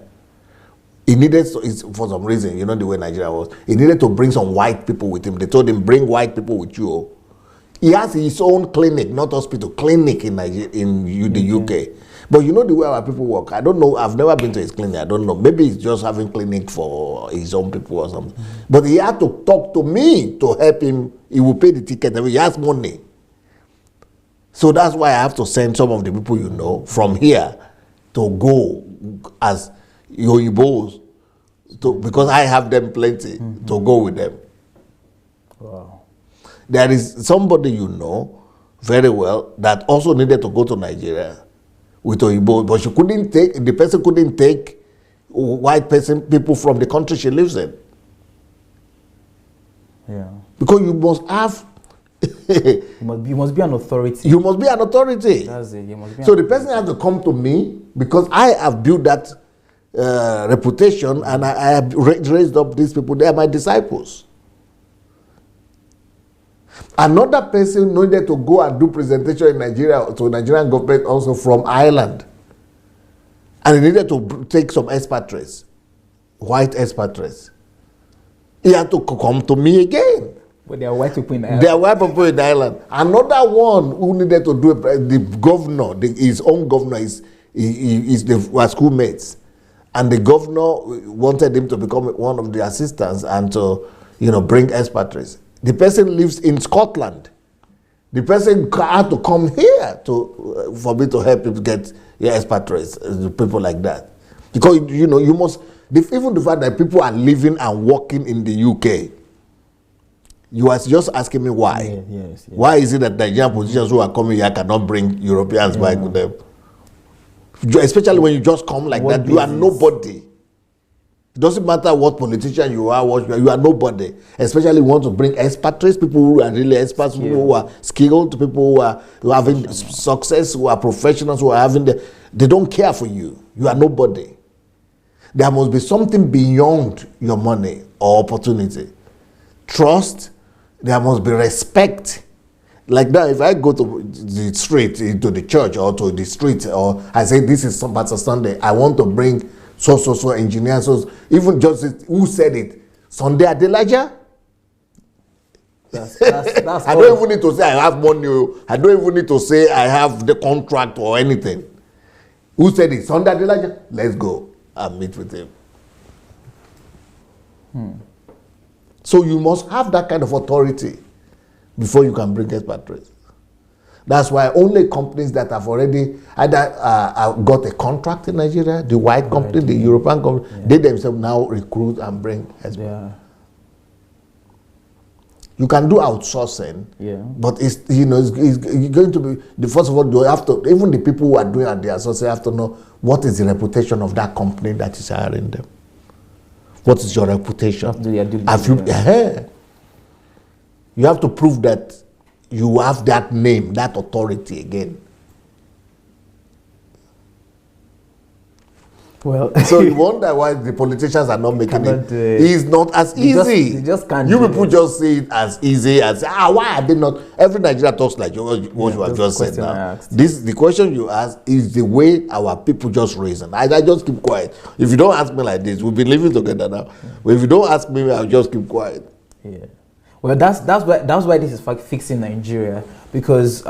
he needed to, for some reason, you know the way Nigeria was, he needed to bring some white people with him. They told him, bring white people with you. He has his own clinic, not hospital, clinic in Nigeria, in the UK. But you know the way our people work. I don't know. I've never been to his clinic. I don't know. Maybe he's just having clinic for his own people or something. But he had to talk to me to help him. He will pay the ticket. He has money. So that's why I have to send some of the people you know from here to go as Yoyibos, because I have them plenty to go with them. Wow. There is somebody you know very well that also needed to go to Nigeria with Oyibo, but she couldn't take, the person couldn't take white people from the country she lives in. Yeah. Because you must have you must be an authority. You must be an authority. That's it. You must be so the person has to come to me because I have built that reputation and I have raised up these people. They are my disciples. Another person needed to go and do presentation in Nigeria to Nigerian government also from Ireland. And he needed to take some expatriates, white expatriates. He had to come to me again. But there are white people in Ireland. There are white people in Ireland. Another one who needed to do it, the governor, his own governor, were schoolmates. And the governor wanted him to become one of the assistants and to, bring expatriates. The person lives in Scotland. The person had to come here for me to help him get expatriates, people like that. Because, you must, even the fact that people are living and working in the UK, you are just asking me why. Yes. Why is it that Nigerian politicians who are coming here cannot bring Europeans back with them? Especially when you just come like that, you are nobody. It doesn't matter what politician you are, you are nobody. Especially you want to bring expatriates, people who are really experts, people who are skilled, people who are having success, who are professionals, who are having they don't care for you. You are nobody. There must be something beyond your money or opportunity. Trust, there must be respect. Like that, if I go to the street, to the church or to the street, or I say this is Pastor Sunday, I want to bring so engineers, even just who said it? Sunday Adelaja? That's I don't even need to say I have money. I don't even need to say I have the contract or anything. Who said it? Sunday Adelaja? Let's go and meet with him. So you must have that kind of authority before you can bring expatriates. That's why only companies that have already either got a contract in Nigeria, the white company, the European company, they themselves now recruit and bring expatriates. You can do outsourcing, but it's going to be first of all you have to, even the people who are doing the outsourcing have to know what is the reputation of that company that is hiring them. What is your reputation? You have to prove that you have that name, that authority again. Well, so you wonder why the politicians are not making it. It's not as easy. They just can't. You people just see it as easy as why are they not? Every Nigerian talks like what you have just said now. The question you ask is the way our people just reason. I just keep quiet. If you don't ask me like this, we'll be living together now. But if you don't ask me, I'll just keep quiet. Yeah. Well, that's why this is fixing Nigeria, because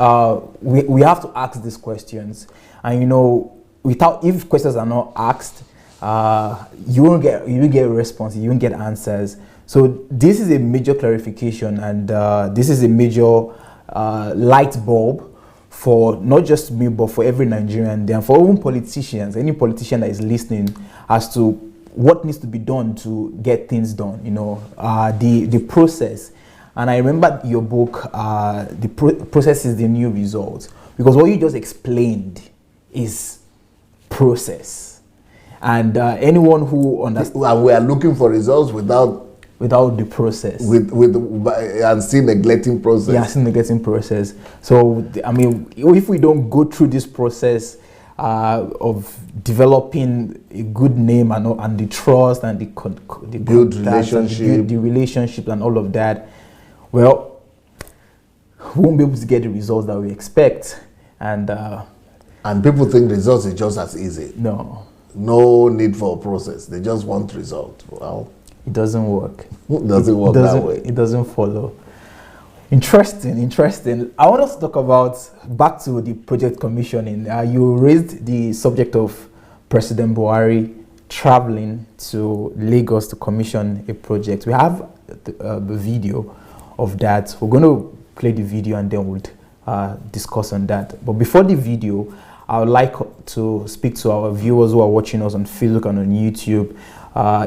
we have to ask these questions, and if questions are not asked, you won't get a response, you won't get answers. So this is a major clarification, and this is a major light bulb for not just me, but for every Nigerian, and for even politicians, any politician that is listening, as to what needs to be done to get things done. The process. And I remember your book, the process is the new result, because what you just explained is process. And anyone who understands, we are looking for results without without the process. And still neglecting process. Yeah, still neglecting process. So I mean, if we don't go through this process of developing a good name and the trust and the good relationship, the relationship and all of that, well, we won't be able to get the results that we expect. And people think results is just as easy. No need for a process. They just want result. Well, it doesn't work. It doesn't work that way. It doesn't follow. Interesting. I want us to talk about, back to the project commissioning. You raised the subject of President Buhari traveling to Lagos to commission a project. We have the video of that. We're going to play the video and then we'll discuss on that. But before the video, I would like to speak to our viewers who are watching us on Facebook and on YouTube.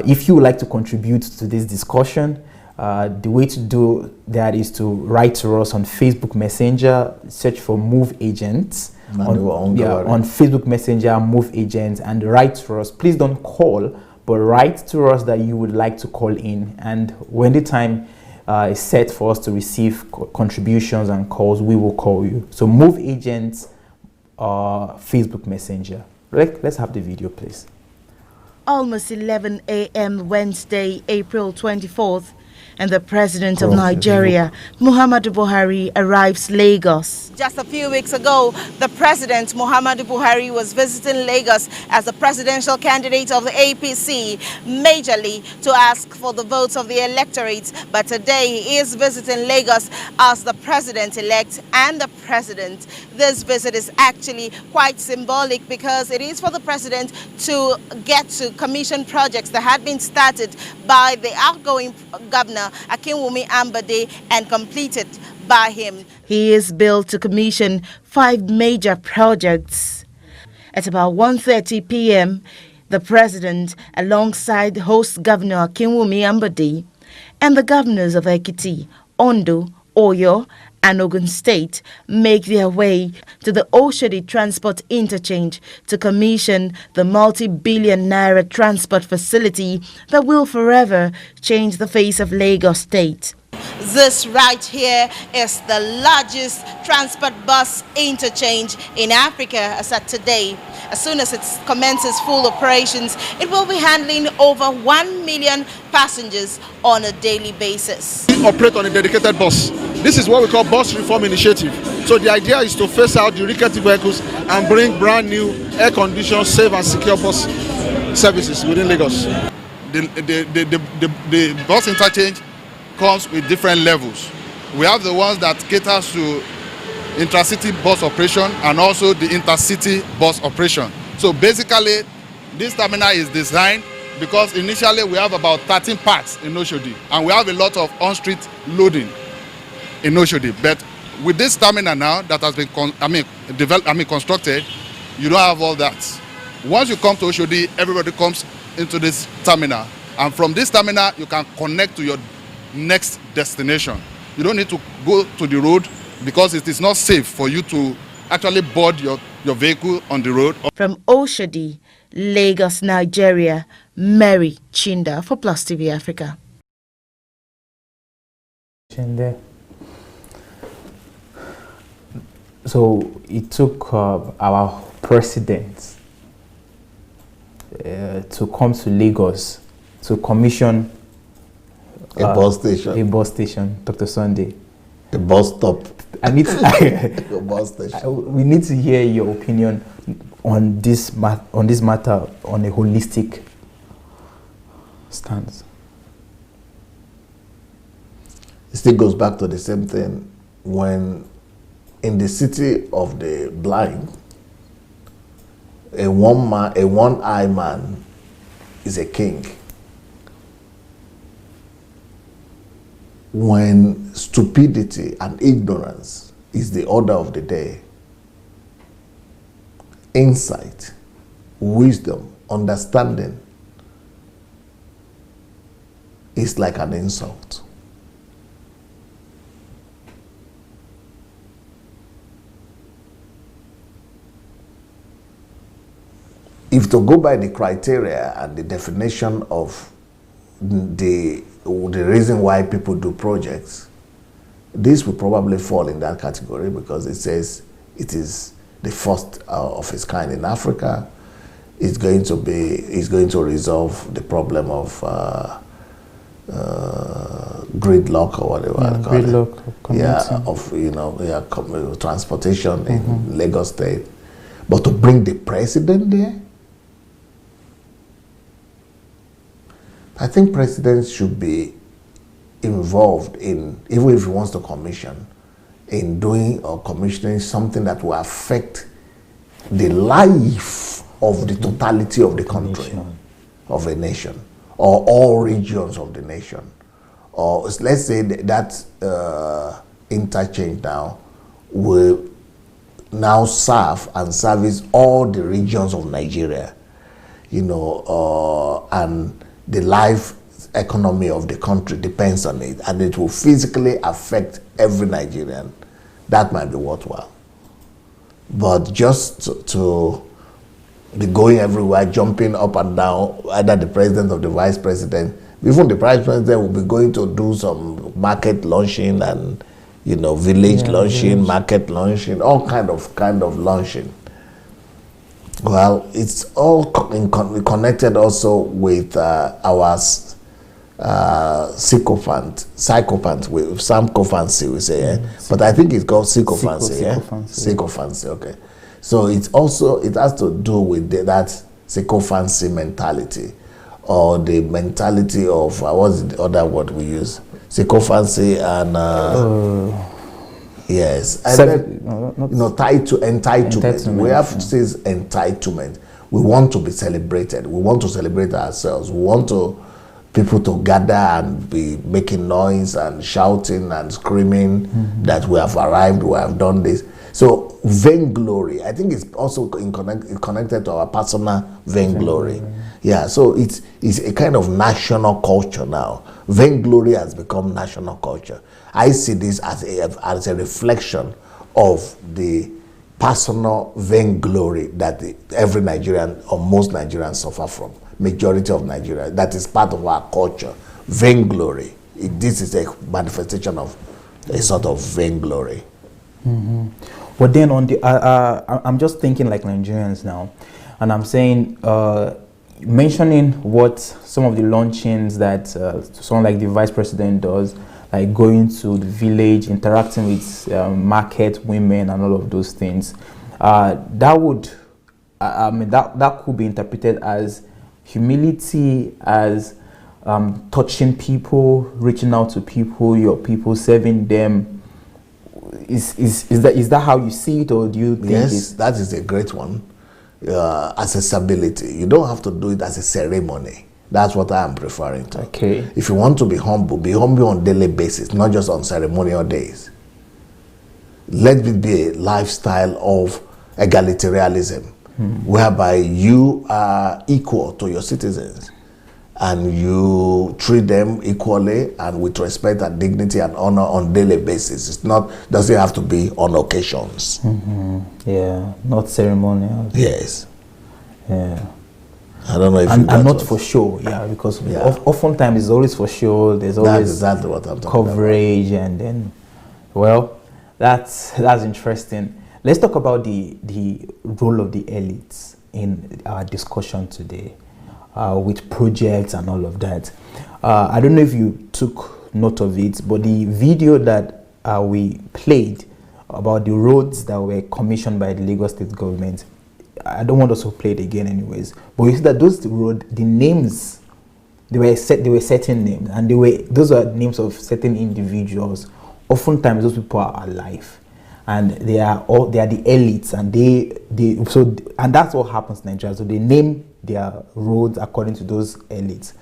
If you would like to contribute to this discussion, the way to do that is to write to us on Facebook Messenger, search for Move Agents. On Facebook Messenger, Move Agents, and write to us. Please don't call, but write to us that you would like to call in. And when the time is set for us to receive contributions and calls, we will call you. So Move Agents, Facebook Messenger. Let's have the video, please. Almost 11 a.m. Wednesday, April 24th, and the President of Nigeria, Muhammadu Buhari, arrives Lagos. Just a few weeks ago, the President, Muhammadu Buhari, was visiting Lagos as the presidential candidate of the APC, majorly to ask for the votes of the electorate. But today, he is visiting Lagos as the President-elect and the President. This visit is actually quite symbolic because it is for the President to get to commission projects that had been started by the outgoing governor, Akinwumi Ambode, and completed by him. He is billed to commission 5 major projects. At about 1:30 p.m., the President, alongside host Governor Akinwumi Ambode and the governors of Ekiti, Ondo, Oyo, and Ogun State, make their way to the Oshodi Transport Interchange to commission the multi-billion naira transport facility that will forever change the face of Lagos State. This right here is the largest transport bus interchange in Africa as at today. As soon as it commences full operations, it will be handling over 1 million passengers on a daily basis. We operate on a dedicated bus. This is what we call Bus Reform Initiative. So the idea is to phase out the rickety vehicles and bring brand new air-conditioned, safe and secure bus services within Lagos. The bus interchange comes with different levels. We have the ones that caters to intracity bus operation and also the intercity bus operation. So basically, this terminal is designed because initially we have about 13 parts in Oshodi and we have a lot of on-street loading in Oshodi. But with this terminal now that has been constructed, you don't have all that. Once you come to Oshodi, everybody comes into this terminal, and from this terminal you can connect to your next destination. You don't need to go to the road because it is not safe for you to actually board your vehicle on the road. From Oshodi, Lagos, Nigeria, Mary Chinda for Plus TV Africa. So it took our president to come to Lagos to commission a bus station, Dr. Sunday. A bus stop. I need to, a bus station. We need to hear your opinion on this matter on a holistic stance. It still goes back to the same thing. When in the city of the blind, a one-eye man is a king. When stupidity and ignorance is the order of the day, insight, wisdom, understanding is like an insult. If to go by the criteria and the definition of the reason why people do projects, this will probably fall in that category because it says it is the first of its kind in Africa. It's going to resolve the problem of gridlock or whatever. Transportation in Lagos State. But to bring the president there, I think presidents should be involved in, even if he wants to commission, in doing or commissioning something that will affect the life of the totality of the country, of a nation, or all regions of the nation. Or let's say that interchange now will now serve and service all the regions of Nigeria, and the life economy of the country depends on it, and it will physically affect every Nigerian. That might be worthwhile. But just to be going everywhere, jumping up and down, either the president or the vice president, even the vice president will be going to do some market launching and village launching, market launching, all kind of launching. Well, it's all connected also with our psychophancy, with sycophancy, we say, but I think it's called sycophancy, sycophancy, okay. So it has to do with that sycophancy mentality, or the mentality of what's the other word we use? Sycophancy and yes, and tied to entitlement. We have to say entitlement. We want to be celebrated. We want to celebrate ourselves. We want people to gather and be making noise and shouting and screaming that we have arrived, we have done this. So vainglory, I think it's also connected to our personal vainglory. Yeah, so it's a kind of national culture now. Vainglory has become national culture. I see this as a reflection of the personal vainglory that every Nigerian or most Nigerians suffer from. Majority of Nigeria, that is part of our culture. Vainglory. This is a manifestation of a sort of vainglory. But then on the, I'm just thinking like Nigerians now, and I'm saying, mentioning what some of the launchings that someone like the vice president does, like going to the village, interacting with market women and all of those things, that would, that could be interpreted as humility, as touching people, reaching out to people, your people, serving them. Is that how you see it, or do you think? Yes, that is a great one. Accessibility. You don't have to do it as a ceremony. That's what I am preferring to. Okay. If you want to be humble on daily basis, not just on ceremonial days. Let it be a lifestyle of egalitarianism, whereby you are equal to your citizens and you treat them equally and with respect and dignity and honor on daily basis. It's not, doesn't have to be on occasions. Yeah, not ceremonial. Yes. Yeah. I don't know if and not for show, because oftentimes it's always for show. There's always that's exactly what I'm talking coverage about. And then, well, that's interesting. Let's talk about the role of the elites in our discussion today, with projects and all of that. I don't know if you took note of it, but the video that we played about the roads that were commissioned by the Lagos State government, I don't want us to play it again anyways, but you see that those roads, the names, they were certain names, and those are names of certain individuals. Oftentimes those people are alive, and they are the elites, and that's what happens in Nigeria. So they name their roads according to those elites.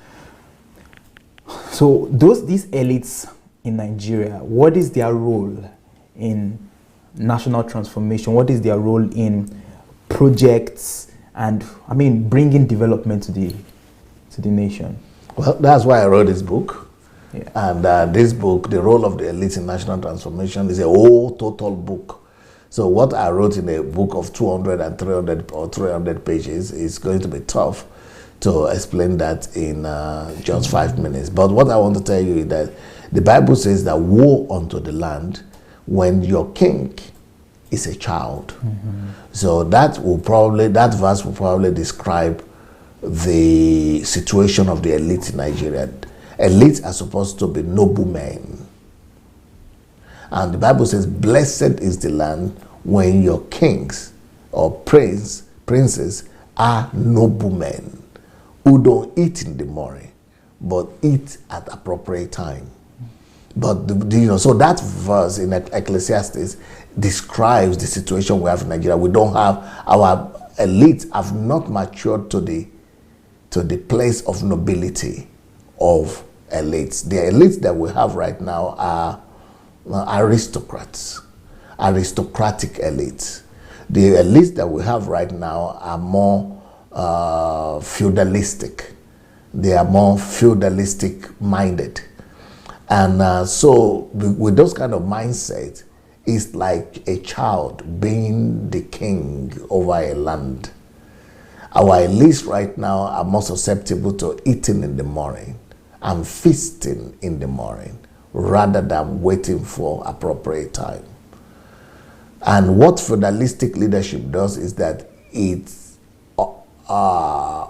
So these elites in Nigeria, what is their role in national transformation? What is their role in projects and bringing development to the nation? Well, that's why I wrote this book. Yeah. And this book, The Role of the Elite in National Transformation, is a whole total book. So what I wrote in a book of 200 and 300 or 300 pages is going to be tough to explain that in just 5 minutes. But what I want to tell you is that the Bible says that woe unto the land when your king is a child. So that verse will probably describe the situation of the elite in Nigeria. Elites are supposed to be noblemen. And the Bible says, blessed is the land when your kings or princes are noblemen who don't eat in the morning, but eat at appropriate time. But so that verse in Ecclesiastes describes the situation we have in Nigeria. We don't have, our elites have not matured to the place of nobility of elites. The elites that we have right now are aristocrats, aristocratic elites. The elites that we have right now are more feudalistic. They are more feudalistic minded. And so with those kind of mindset, it's like a child being the king over a land. Our elites right now are more susceptible to eating in the morning and feasting in the morning rather than waiting for appropriate time. And what feudalistic leadership does is that it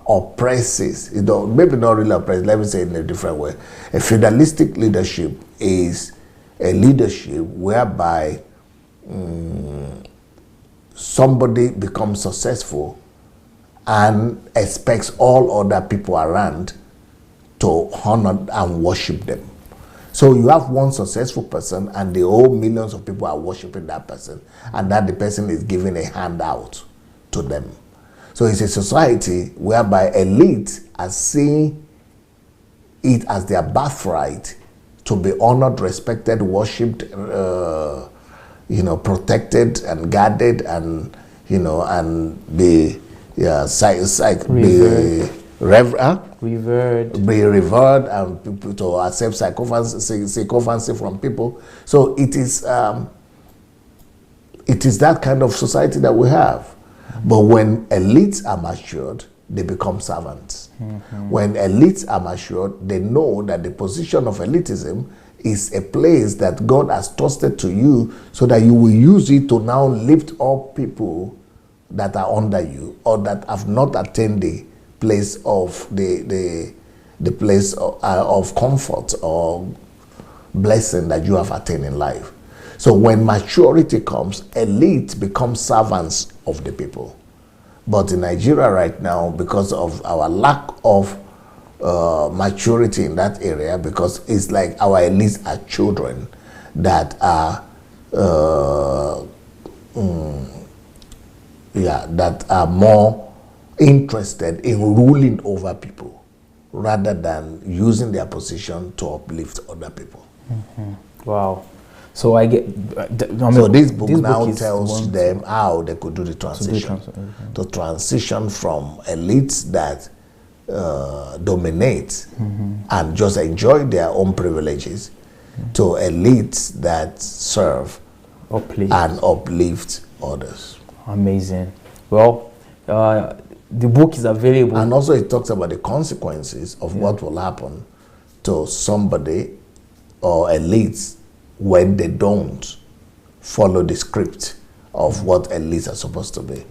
oppresses, maybe not really oppresses, let me say it in a different way. A feudalistic leadership is a leadership whereby somebody becomes successful and expects all other people around to honor and worship them. So you have one successful person and the whole millions of people are worshiping that person, and that the person is giving a handout to them. So it's a society whereby elites are seeing it as their birthright to be honored, respected, worshipped, protected and guarded, and and be revered, and people to accept sycophancy from people. So it is that kind of society that we have. But when elites are matured, they become servants. When elites are matured, they know that the position of elitism is a place that God has trusted to you, so that you will use it to now lift up people that are under you or that have not attained the place of the place of comfort or blessing that you have attained in life. So when maturity comes, elites become servants of the people. But in Nigeria right now, because of our lack of maturity in that area, because it's like our elites are children that are that are more interested in ruling over people rather than using their position to uplift other people. Wow. So I get. So this book now tells them how they could do the transition, to transition from elites that dominate and just enjoy their own privileges to elites that serve and uplift others. Amazing. Well, the book is available, and also it talks about the consequences of what will happen to somebody or elites when they don't follow the script of what elites are supposed to be.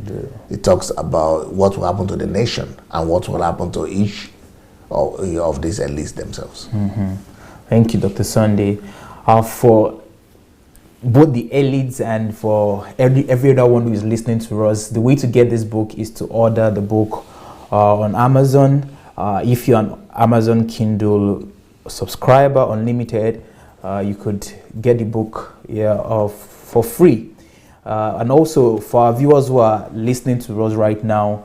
It talks about what will happen to the nation and what will happen to each of these elites themselves. Thank you, Dr. Sunday. For both the elites and for every other one who is listening to us, the way to get this book is to order the book on Amazon. If you're an Amazon Kindle subscriber, unlimited, you could get the book for free. And also for our viewers who are listening to us right now,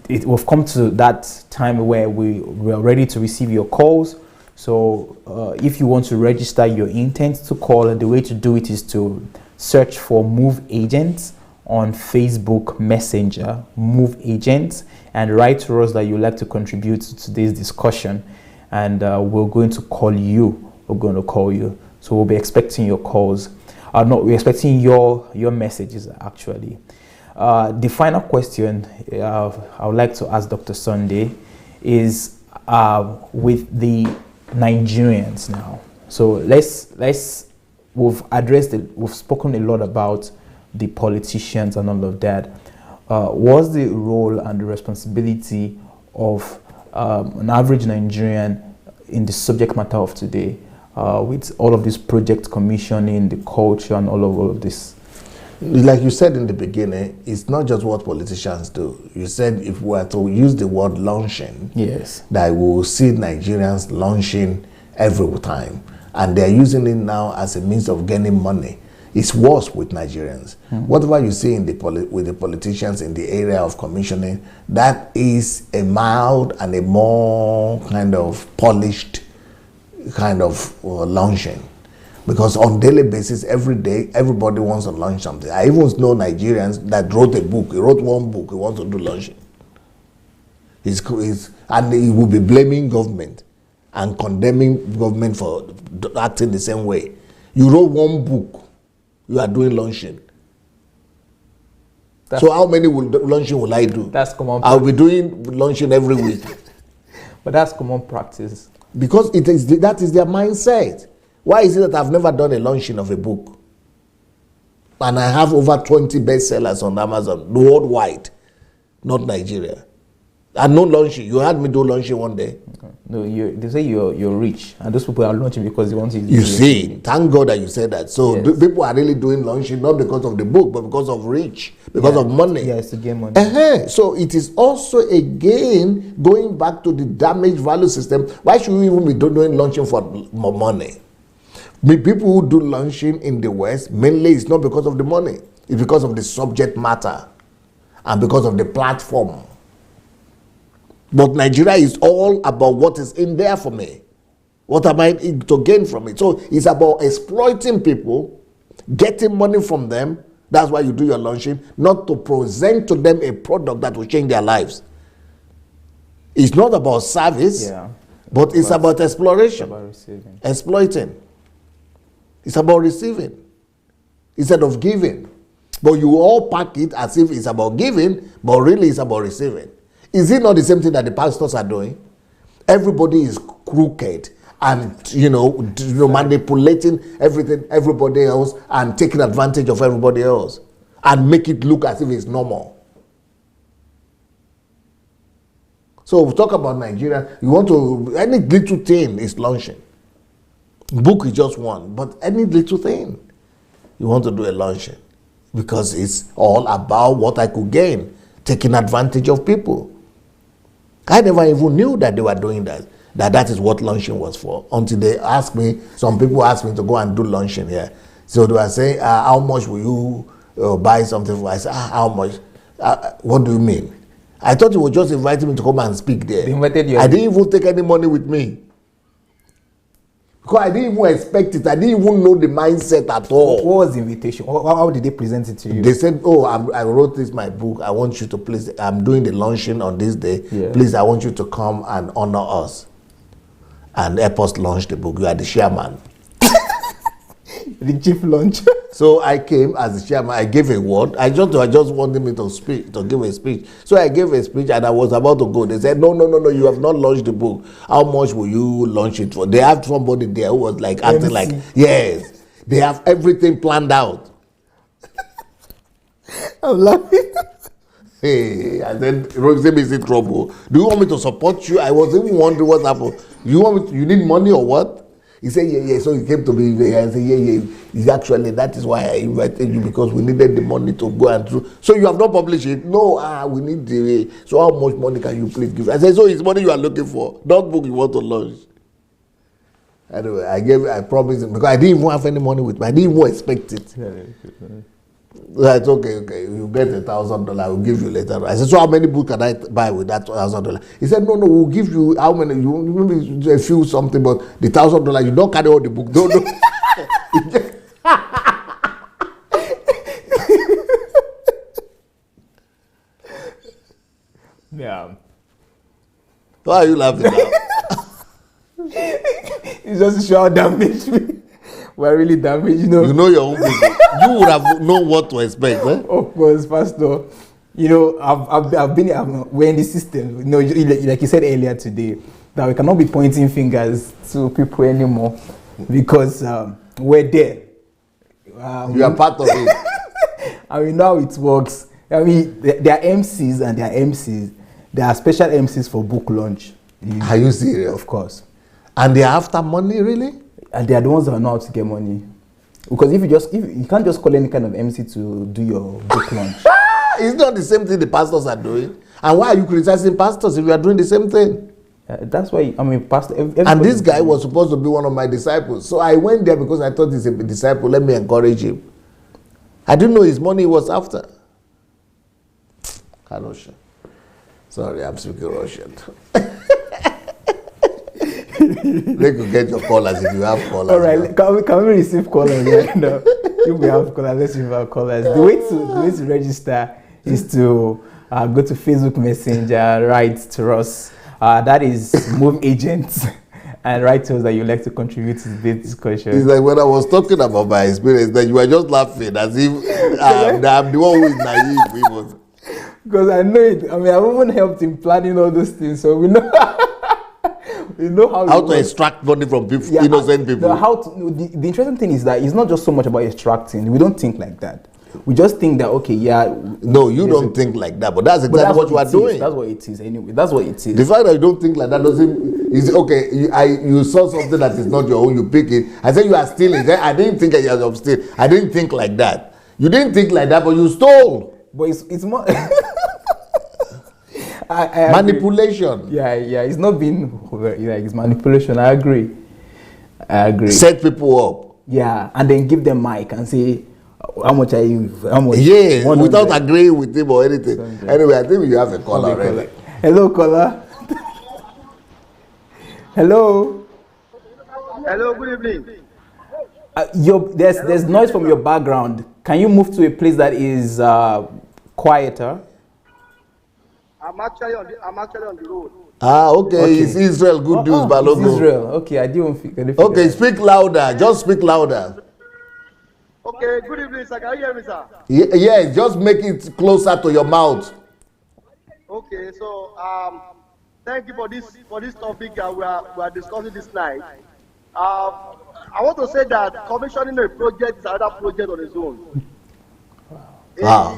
we've come to that time where we are ready to receive your calls. So if you want to register your intent to call, the way to do it is to search for Move Agents on Facebook Messenger, Move Agents, and write to us that you'd like to contribute to today's discussion. And we're going to call you. We're going to call you. So we'll be expecting your calls. We're expecting your messages, actually. The final question I would like to ask Dr. Sunday is with the Nigerians now. So we've spoken a lot about the politicians and all of that. What's the role and the responsibility of an average Nigerian in the subject matter of today, with all of this project commissioning, the culture, and all of this? Like you said in the beginning, it's not just what politicians do. You said if we were to use the word launching, yes, that we will see Nigerians launching every time. And they're using it now as a means of gaining money. It's worse with Nigerians. Whatever you see in with the politicians in the area of commissioning, that is a mild and a more kind of polished kind of launching. Because on daily basis, every day, everybody wants to launch something. I even know Nigerians that wrote a book. He wrote one book. He wants to do launching. And he will be blaming government and condemning government for acting the same way. You wrote one book. You are doing launching. So how many launching will I do? That's common. I'll be doing launching every week. But that's common practice. Because that is their mindset. Why is it that I've never done a launching of a book? And I have over 20 bestsellers on Amazon, worldwide, not Nigeria. And no launching. You had me do launching one day. Okay. No, they say you're rich, and those people are launching because they want to. You see, thank God that you said that. So yes. People are really doing launching not because of the book, but because of reach, because of money. Yeah, it's to gain money. So it is also again going back to the damaged value system. Why should we even be doing launching for more money? People who do launching in the West, mainly it's not because of the money. It's because of the subject matter and because of the platform. But Nigeria is all about what is in there for me. What am I to gain from it? So it's about exploiting people, getting money from them. That's why you do your launching, not to present to them a product that will change their lives. It's not about service, but it's about exploration, exploiting. It's about receiving instead of giving. But you all pack it as if it's about giving, but really it's about receiving. Is it not the same thing that the pastors are doing? Everybody is crooked and manipulating everybody else and taking advantage of everybody else and make it look as if it's normal. So we talk about Nigeria. You want to, any little thing is launching. Book is just one, but any little thing you want to do a launching because it's all about what I could gain, taking advantage of people. I never even knew that they were doing that. That is what launching was for. Until they asked me, some people asked me to go and do launching here. So they were saying, how much will you buy something for? I said, how much? What do you mean? I thought you were just inviting me to come and speak there. They invited you. I didn't even take any money with me. Because I didn't even expect it. I didn't even know the mindset at all. What was the invitation? How did they present it to you? They said, I wrote this, my book. I want you to please, I'm doing the launching on this day. Yeah. Please, I want you to come and honor us and help us launch the book. You are the chairman. The chief launch. So I came as the chairman. I gave a word. I just wanted me to speak, to give a speech. So I gave a speech and I was about to go. They said, no, you have not launched the book. How much will you launch it for? They have somebody there who was like acting like, yes, they have everything planned out. I'm laughing. Hey, and then Roxy is in trouble. Do you want me to support you? I was even wondering what happened. You need money or what? He said, yeah. So he came to me. I said, yeah. He's actually, that is why I invited you, because we needed the money to go and through. So you have not published it? No, we need the. So how much money can you please give? I said, so it's money you are looking for, not book you want to launch. Anyway, I promised him, because I didn't even have any money with me. I didn't even expect it. That's okay. You get $1,000. We'll give you later. I said, so how many books can I buy with that $1,000? He said, no, we'll give you how many? You maybe a few something, but the $1,000 you don't carry all the book. No. Yeah. Why are you laughing now? It's just a show how damaged me. we're really damaged, You know your own people. You would have known what to expect, eh? Of course, Pastor. We're in the system. Like you said earlier today, that we cannot be pointing fingers to people anymore because we're there. You are part of it. And we know how it works. I mean, there are MCs and there are MCs. There are special MCs for book launch. Are you serious? Of course. And they are after money, really? And they are the ones that know how to get money. Because if you can't just call any kind of MC to do your book launch. It's not the same thing the pastors are doing. And why are you criticizing pastors if you are doing the same thing? That's why, pastor. And this guy was supposed to be one of my disciples. So I went there because I thought he's a disciple. Let me encourage him. I didn't know his money was after. Russian. Sorry, I'm speaking Russian. They could get your callers if you have callers. All right, can we receive callers? Yeah, no. If we have callers, let's receive our callers. The way to register is to go to Facebook Messenger, write to us. That is Move Agents, and write to us that you'd like to contribute to this discussion. It's like when I was talking about my experience, that you were just laughing as if I'm the one who is naive. Because I know it. I've even helped in planning all those things, so we know. We know how to extract money from people, innocent people. The interesting thing is that it's not just so much about extracting. We don't think like that. We just think that, okay, yeah. No, you don't think like that, but that's exactly what you are doing. That's what it is anyway. That's what it is. The fact that you don't think like that doesn't, is okay, you saw something that is not your own, you pick it. I said you are stealing. I didn't think you are stealing. I didn't think like that. You didn't think like that, but you stole. But it's more... manipulation. Yeah, it's not being it's manipulation. I agree. Set people up. Yeah, and then give them mic and say, how much are you? How much? Yeah, without agreeing with him or anything. Anyway, I think you have a caller already. Hello, caller. Hello. Hello, good evening. There's noise from your background. Can you move to a place that is quieter? I'm actually on the road. Okay. It's Israel. Good news, Balogo. It's Israel. Okay, I didn't figure Okay, speak louder. Just speak louder. Okay, good evening, sir. Can you hear me, sir? Yeah, just make it closer to your mouth. Okay, so thank you for this topic we are discussing this night. I want to say that commissioning a project is another project on its own. Wow.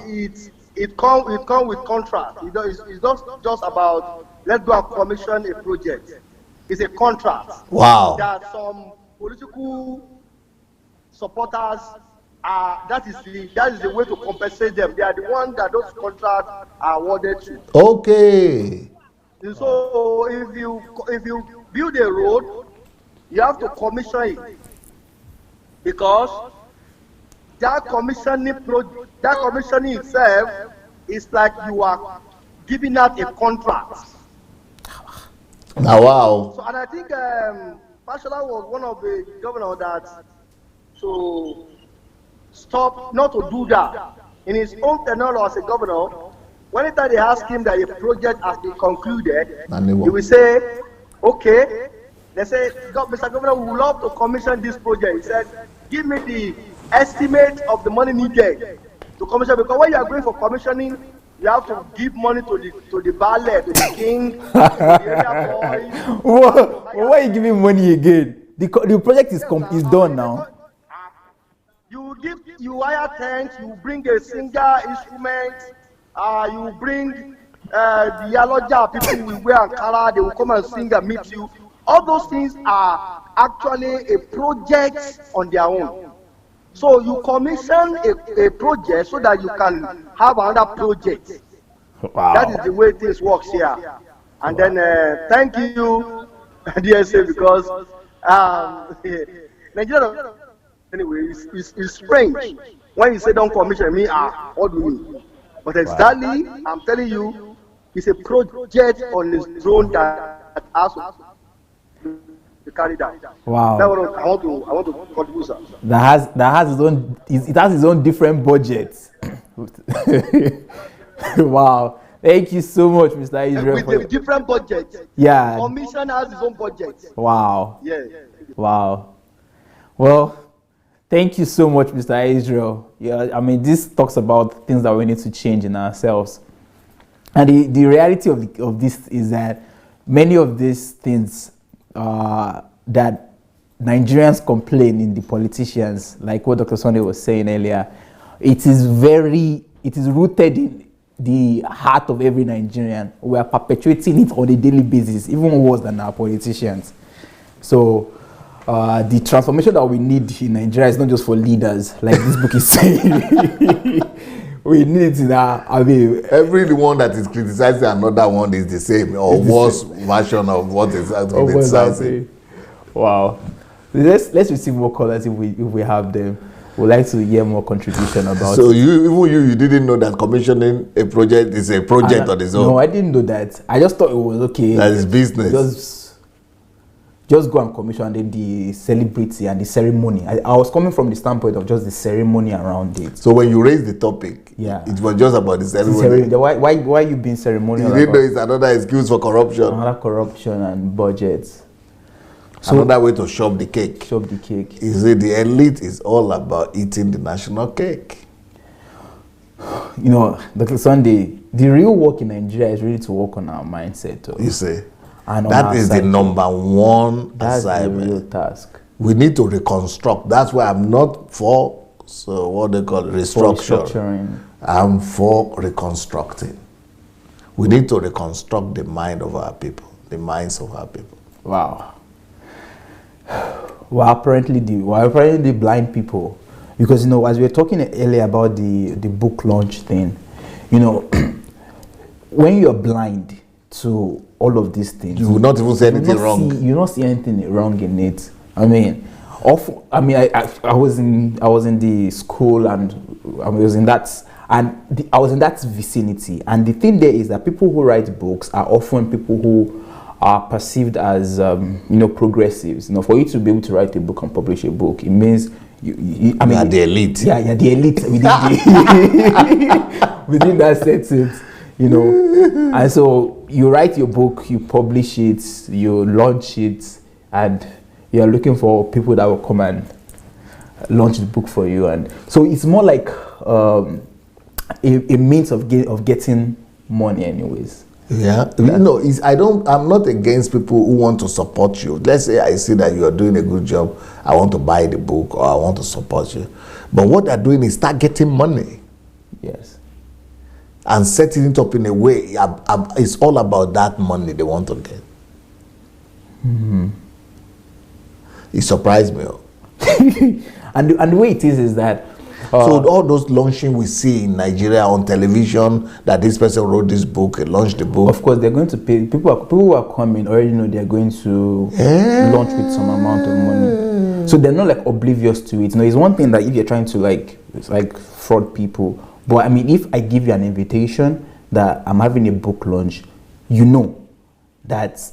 It comes with contract. It's not just about let's go and commission a project. It's a contract. Wow. There are some political supporters. That is the way to compensate them. They are the ones that those contracts are awarded to. Okay. And so if you build a road, you have to commission it because that commissioning itself is like you are giving out a contract. Now, wow. So, and I think Fashola was one of the governors that to stop not to do that. In his own tenure as a governor, whenever they ask him that a project has been concluded, he will say, okay. They say, Mr. Governor, we would love to commission this project. He said, give me the estimate of the money needed to commission, because when you are going for commissioning, you have to give money to the ballet, to the king, to the area boys. Why are you giving money again? The project is done now. You hire tents, you bring a singer, instrument, you bring the Yaloja people will wear Ankara, they will come and sing and meet you. All those things are actually a project on their own. So you commission a project so that you can have another project. Wow. That is the way things work here. And then thank you, DSA, because Nigeria, anyway, it's strange when you say don't commission me. What do you mean? But exactly, I'm telling you, it's a project on its own that has to carry that. Wow. That's what I want to contribute, sir. That has its own. It has its own different budget. Wow. Thank you so much, Mr. Israel. With a different budget. Yeah. Commission has its own budget. Wow. Yeah. Wow. Well, Thank you so much, Mr. Israel. Yeah, I mean, this talks about things that we need to change in ourselves. And the reality of this is that many of these things that Nigerians complain in the politicians, like what Dr. Sunday was saying earlier, it is rooted in the heart of every Nigerian. We are perpetuating it on a daily basis, even worse than our politicians. So the transformation that we need in Nigeria is not just for leaders, like this book is saying. We need it in our, I mean, every one that is criticizing another one is the same or worse version of what is criticizing. Wow. Let's receive more callers if we have them. We'd like to hear more contribution about so it. you didn't know that commissioning a project is a project on its own? No, I didn't know that. I just thought it was okay. That is business. Just go and commission and then the celebrity and the ceremony. I was coming from the standpoint of just the ceremony around it. So when you raised the topic, yeah, it was just about the ceremony. Why are you being ceremonial? You didn't know it's another excuse for corruption. Another corruption and budgets. So another way to shop the cake. Shop the cake. You see, the elite is all about eating the national cake. You know, Dr. Sunday, the real work in Nigeria is really to work on our mindset. Too. You see. And that is the number one assignment. The real task. We need to reconstruct. That's why I'm not for what they call restructuring. I'm for reconstructing. We need to reconstruct the mind of our people, the minds of our people. Wow. We're apparently the blind people, because as we were talking earlier about the book launch thing, when you're blind to all of these things, you will not even say anything wrong. You don't see anything wrong in it. I was in the school and I was in that vicinity, and the thing there is that people who write books are often people who are perceived as progressives. For you to be able to write a book and publish a book, it means you are the elite. Yeah, you're the elite within that setting. And so you write your book, you publish it, you launch it, and you're looking for people that will come and launch the book for you. And so it's more like a means of getting money anyways. Yeah, I'm not against people who want to support you. Let's say I see that you are doing a good job, I want to buy the book or I want to support you. But what they're doing is start getting money. Yes. And setting it up in a way, it's all about that money they want to get. Mm-hmm. It surprised me. And the way it is that so all those launching we see in Nigeria on television, that this person wrote this book and launched the book. Of course, they're going to pay. People who are coming already know they're going to launch with some amount of money. So they're not like oblivious to it. It's one thing that if you're trying to like fraud people. But I mean, if I give you an invitation that I'm having a book launch, that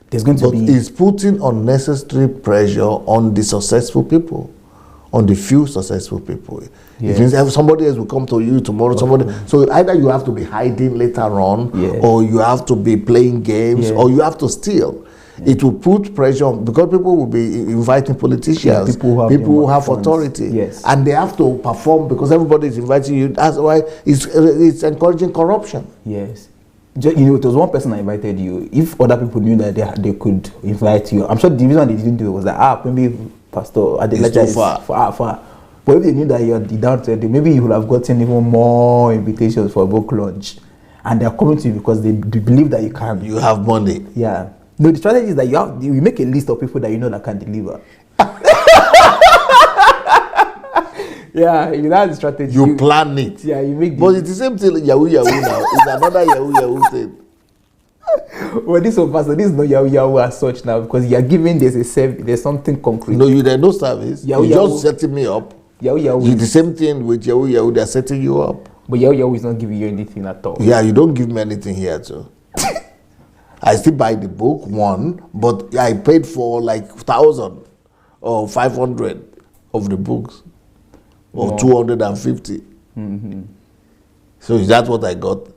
there's going to be... But it's putting unnecessary pressure on the successful people, on the few successful people. Yes. It means if somebody else will come to you tomorrow, so either you have to be hiding later on, or you have to be playing games, or you have to steal. It will put pressure on, because people will be inviting politicians, people who have authority, and they have to perform because everybody is inviting you. That's why it's encouraging corruption. Yes. It was one person that invited you. If other people knew that they could invite you, I'm sure the reason they didn't do it was that maybe Pastor Adelaja is far. But if they knew that you're down to it, maybe you would have gotten even more invitations for a book launch, and they're coming to you because they believe that you can. You have money. Yeah. No, the strategy is that you make a list of people that you know that can deliver. Yeah, that's the strategy. You plan it. Yeah, you make. But it's the same thing. Yahoo now. It's another Yahoo thing. Well, this is not Yahoo as such now, because you're giving there's something concrete. No, there's no service. You're just setting me up. Yahoo. You the same thing with Yahoo. They're setting you up. But Yahoo is not giving you anything at all. Yeah, you don't give me anything here too. I still buy the book, but I paid for like 1,000 or 500 of the books, or 250. Mm-hmm. So is that what I got?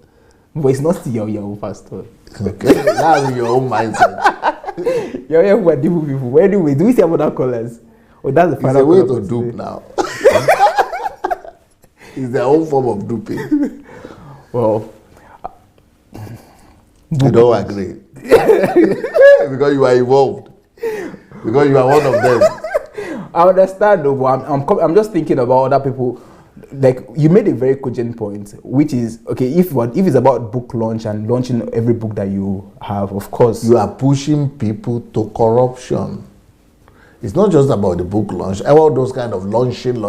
But it's not still Yahoo, Pastor. Okay, that's your own mindset. Yahoo are different people. Anyway, do we see other callers? Oh, that's the It's a final way call to of dupe today. now. It's their own form of duping. Well, You don't agree. Because you are involved. Because you are one of them. I understand, though, but I'm just thinking about other people. Like, you made a very cogent point, which is, okay, if it's about book launch and launching every book that you have, of course. You are pushing people to corruption. It's not just about the book launch. All those kind of launching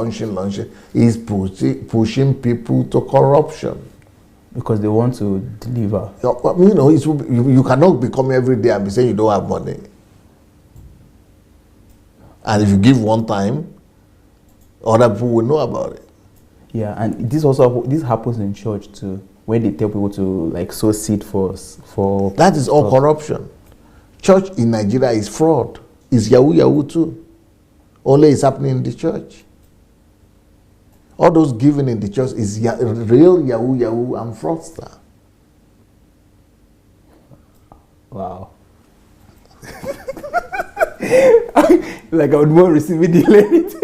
is pushing people to corruption. Because they want to deliver. You know, you cannot be coming every day and be saying you don't have money. And if you give one time, other people will know about it. Yeah, and this happens in church too, when they tell people to like sow seed for. That is all corruption. Church in Nigeria is fraud. It's yahoo too. Only it's happening in the church. All those giving in the church is real yahoo and fraudster. Wow. Like I would more receiving the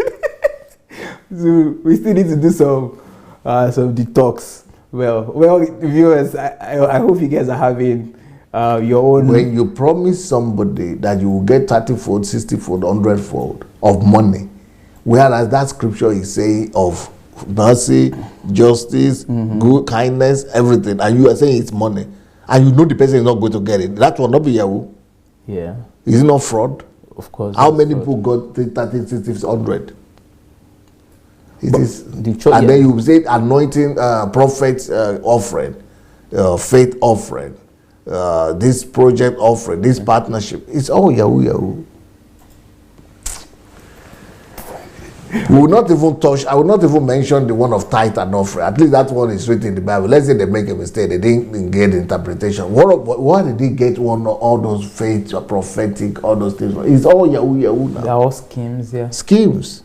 So we still need to do some detox. Well, viewers, I hope you guys are having your own. When you promise somebody that you will get 30-fold, 60-fold, 100-fold of money, whereas that scripture is saying of mercy, justice, good kindness, everything, and you are saying it's money, and you know the person is not going to get it, that will not be yahoo. Yeah. Is it not fraud? Of course. How many people got 30, 60, 100? It is. The church, and then you say anointing, prophet offering, faith offering, this project offering, this partnership. It's all yahoo. We will not even touch, I will not even mention the one of tithe and offering. At least that one is written in the Bible. Let's say they make a mistake, they didn't get interpretation. Why did they get all those faith, prophetic, all those things? It's all yahoo now. They're all schemes, yeah. Schemes.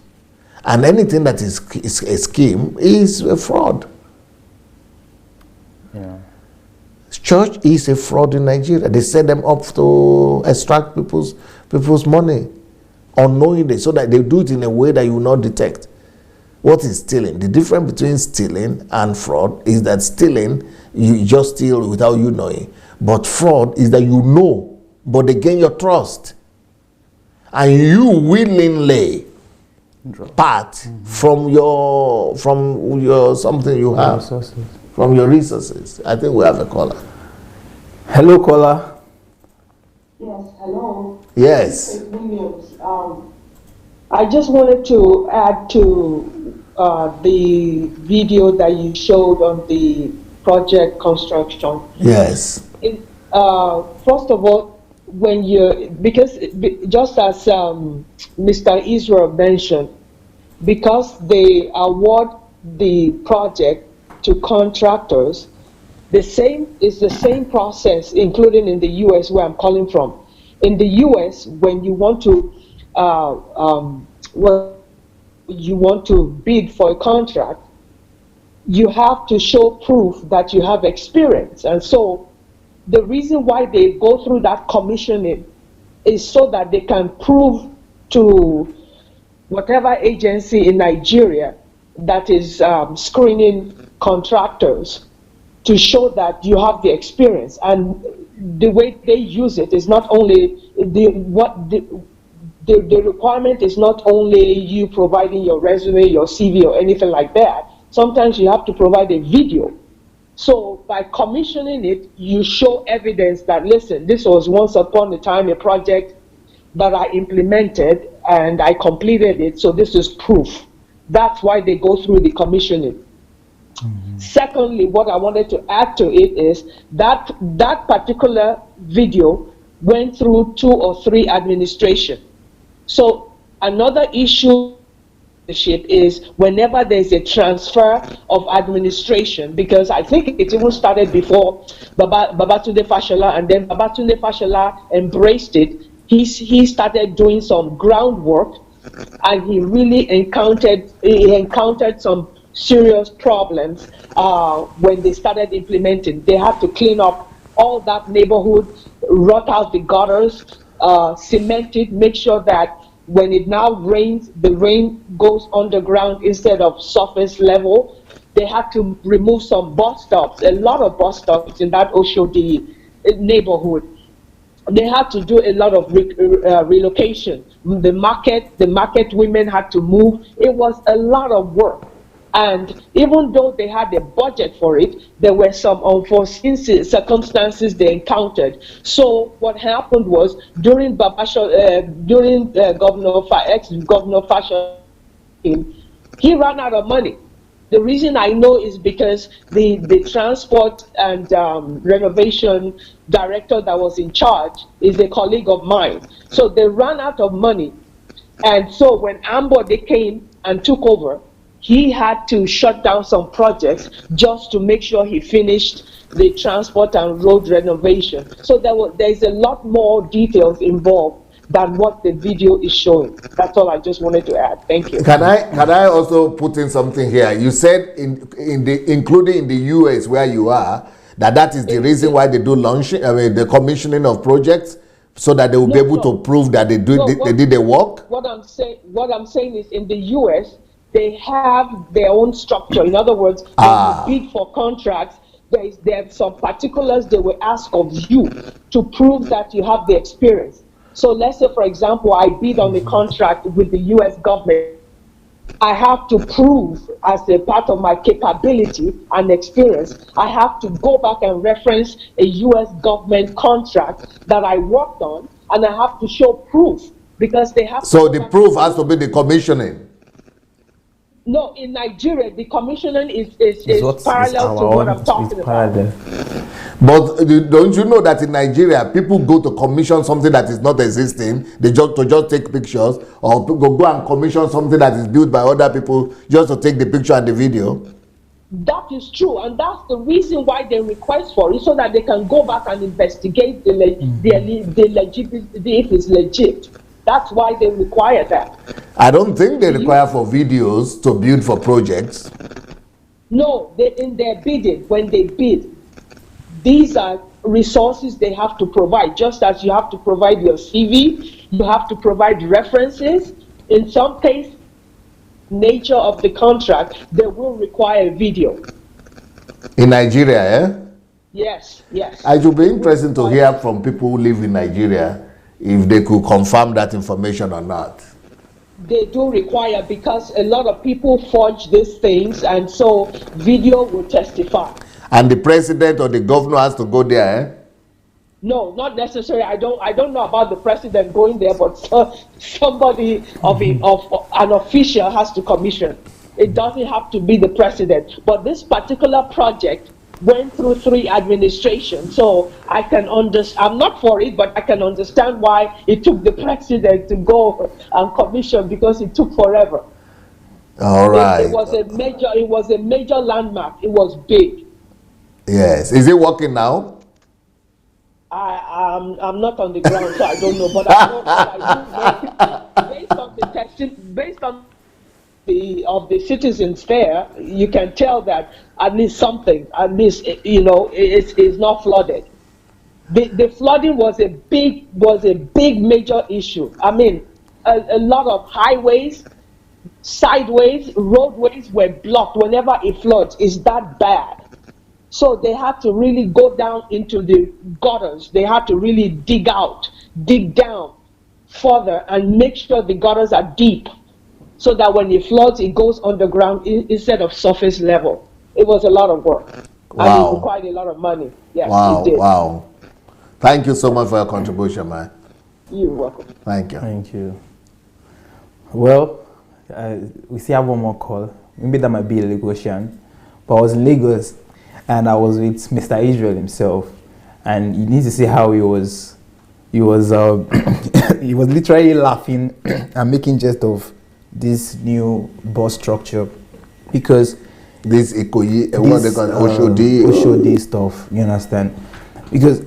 And anything that is a scheme is a fraud. Yeah. Church is a fraud in Nigeria. They set them up to extract people's money unknowingly, so that they do it in a way that you will not detect. What is stealing? The difference between stealing and fraud is that stealing, you just steal without you knowing. But fraud is that you know, but they gain your trust. And you willingly part from your something you have, Resources. from your resources. I think we have a caller. Hello, caller. Yes, hello. Yes. Williams. I just wanted to add to the video that you showed on the project construction. Yes. First of all, just as Mr. Israel mentioned, because they award the project to contractors, the same process, including in the U.S. where I'm calling from. In the U.S., when you want to bid for a contract, you have to show proof that you have experience. And so the reason why they go through that commissioning is so that they can prove to whatever agency in Nigeria that is screening contractors to show that you have the experience. And the way they use it is not only the requirement is not only you providing your resume, your CV, or anything like that. Sometimes you have to provide a video. So by commissioning it, you show evidence that, listen, this was once upon a time a project that I implemented and I completed it, so this is proof. That's why they go through the commissioning. Secondly, what I wanted to add to it is that that particular video went through 2 or 3 administrations. So another issue is whenever there's a transfer of administration, because I think it even started before Babatunde Fashola, and then Babatunde Fashola embraced it. He started doing some groundwork, and he really encountered some serious problems when they started implementing. They had to clean up all that neighborhood, rot out the gutters, cement it, make sure that when it now rains, the rain goes underground instead of surface level. They had to remove some bus stops, a lot of bus stops in that Oshodi neighborhood. They had to do a lot of relocation. The market women had to move. It was a lot of work. And even though they had a budget for it, there were some unforeseen circumstances they encountered. So what happened was during ex-Governor Fashion, he ran out of money. The reason I know is because the transport and renovation director that was in charge is a colleague of mine. So they ran out of money. And so when Ambode came and took over, he had to shut down some projects just to make sure he finished the transport and road renovation. So there's a lot more details involved than what the video is showing. That's all I just wanted to add. Thank you. Can I also put in something here? You said including in the US where you are, that is the reason why they do launching, the commissioning of projects, so that they will be able to prove that they did the work. What I'm saying is in the US they have their own structure. In other words, when you bid for contracts, there are some particulars they will ask of you to prove that you have the experience. So let's say, for example, I bid on a contract with the US government. I have to prove as a part of my capability and experience, I have to go back and reference a US government contract that I worked on, and I have to show proof because they have So the proof has to be the commissioning. No, in Nigeria, the commissioning is parallel to what I'm talking about. But don't you know that in Nigeria, people go to commission something that is not existing, they just take pictures, or go and commission something that is built by other people just to take the picture and the video? That is true, and that's the reason why they request for it, so that they can go back and investigate the legitimacy, if it's legit. That's why they require that. I don't think they require for videos to build for projects. No, in their bidding, when they bid, these are resources they have to provide. Just as you have to provide your CV, you have to provide references. In some case, nature of the contract, they will require video. In Nigeria, eh? Yes. It would be interesting to hear from people who live in Nigeria if they could confirm that information or not. They do require, because a lot of people forge these things, and so video will testify. And the president or the governor has to go there, eh? No, not necessarily. I don't know about the president going there, but somebody of an official has to commission. It doesn't have to be the president. But this particular project went through 3 administrations, so I can understand. I'm not for it, but I can understand why it took the president to go and commission, because it took forever. All right. It was a major landmark. It was big. Yes. Is it working now? I'm not on the ground, so I don't know. But I know, based on the testing, based on the citizens there, you can tell that at least it's not flooded. The flooding was a big major issue. I mean, a lot of highways, sideways, roadways were blocked whenever it floods. It's that bad. So they had to really go down into the gutters. They had to really dig down further and make sure the gutters are deep, so that when it floods, it goes underground instead of surface level. It was a lot of work. Wow. And it required a lot of money. Yes, wow, it did. Wow. Thank you so much for your contribution, man. You're welcome. Thank you. Thank you. Well, we still have one more call. Maybe that might be a Lagosian. But I was in Lagos, and I was with Mr. Israel himself, and you need to see how he was he was literally laughing and making jest of this new bus structure, because this what they call Oshodi stuff, you understand? Because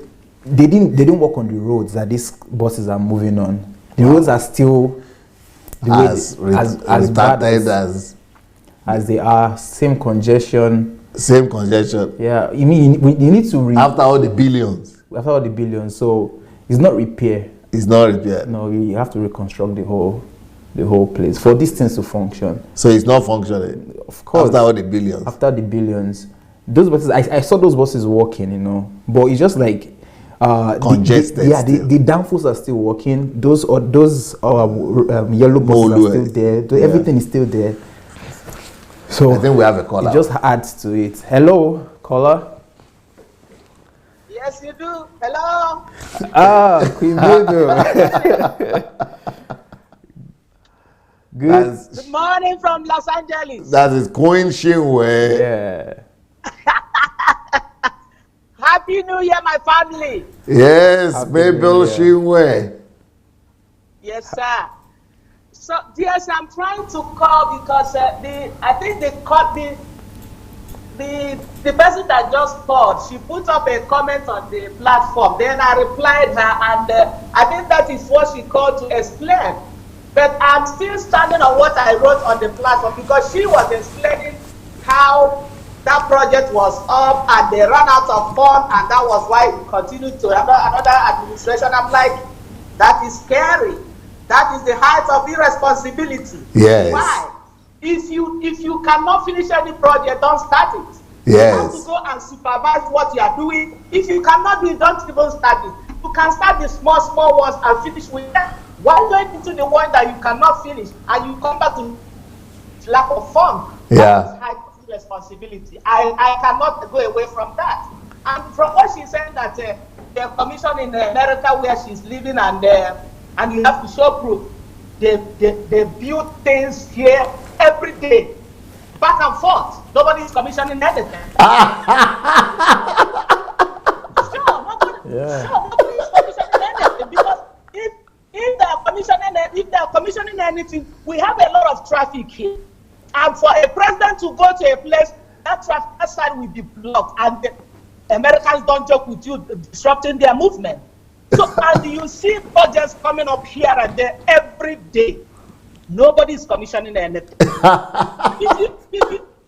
they didn't work on the roads that these buses are moving on. The roads are still as bad as they are. Same congestion. Yeah, you mean you need to after all the billions. So it's not repair. It's not repaired. No, you have to reconstruct the whole place for these things to function. So it's not functioning. Of course. After all the billions. After the billions, those buses. I saw those buses working, you know, but it's just like congested. The downfalls are still working. Those yellow buses are still there. Everything is still there. So I think we have a caller. It just adds to it. Hello, caller. Yes, you do. Hello. Queen Bodo. Good. Good morning from Los Angeles. That is Queen Shinwe. Yeah. Happy New Year, my family. Yes, Mabel Shinwe. Yes, sir. So, yes, I'm trying to call because I think they caught the person that just called. She put up a comment on the platform. Then I replied her, and I think that is what she called to explain. But I'm still standing on what I wrote on the platform because she was explaining how that project was up and they ran out of funds, and that was why it continued to another administration. I'm like, that is scary. That is the height of irresponsibility. Yes. Why? If you cannot finish any project, don't start it. Yes. You have to go and supervise what you are doing. If you cannot do it, don't even start it. You can start the small ones and finish with them. Why going into the one that you cannot finish and you come back to lack of fun? Yeah. That is high responsibility. I cannot go away from that. And from what she's saying that the commission in America where she's living and you have to show proof, they build things here every day, back and forth. Nobody is commissioning anything. Nobody is commissioning anything because if they are commissioning anything, we have a lot of traffic here. And for a president to go to a place, that traffic side will be blocked, and the Americans don't joke with you, disrupting their movement. So, and you see projects coming up here and there every day. Nobody is commissioning anything.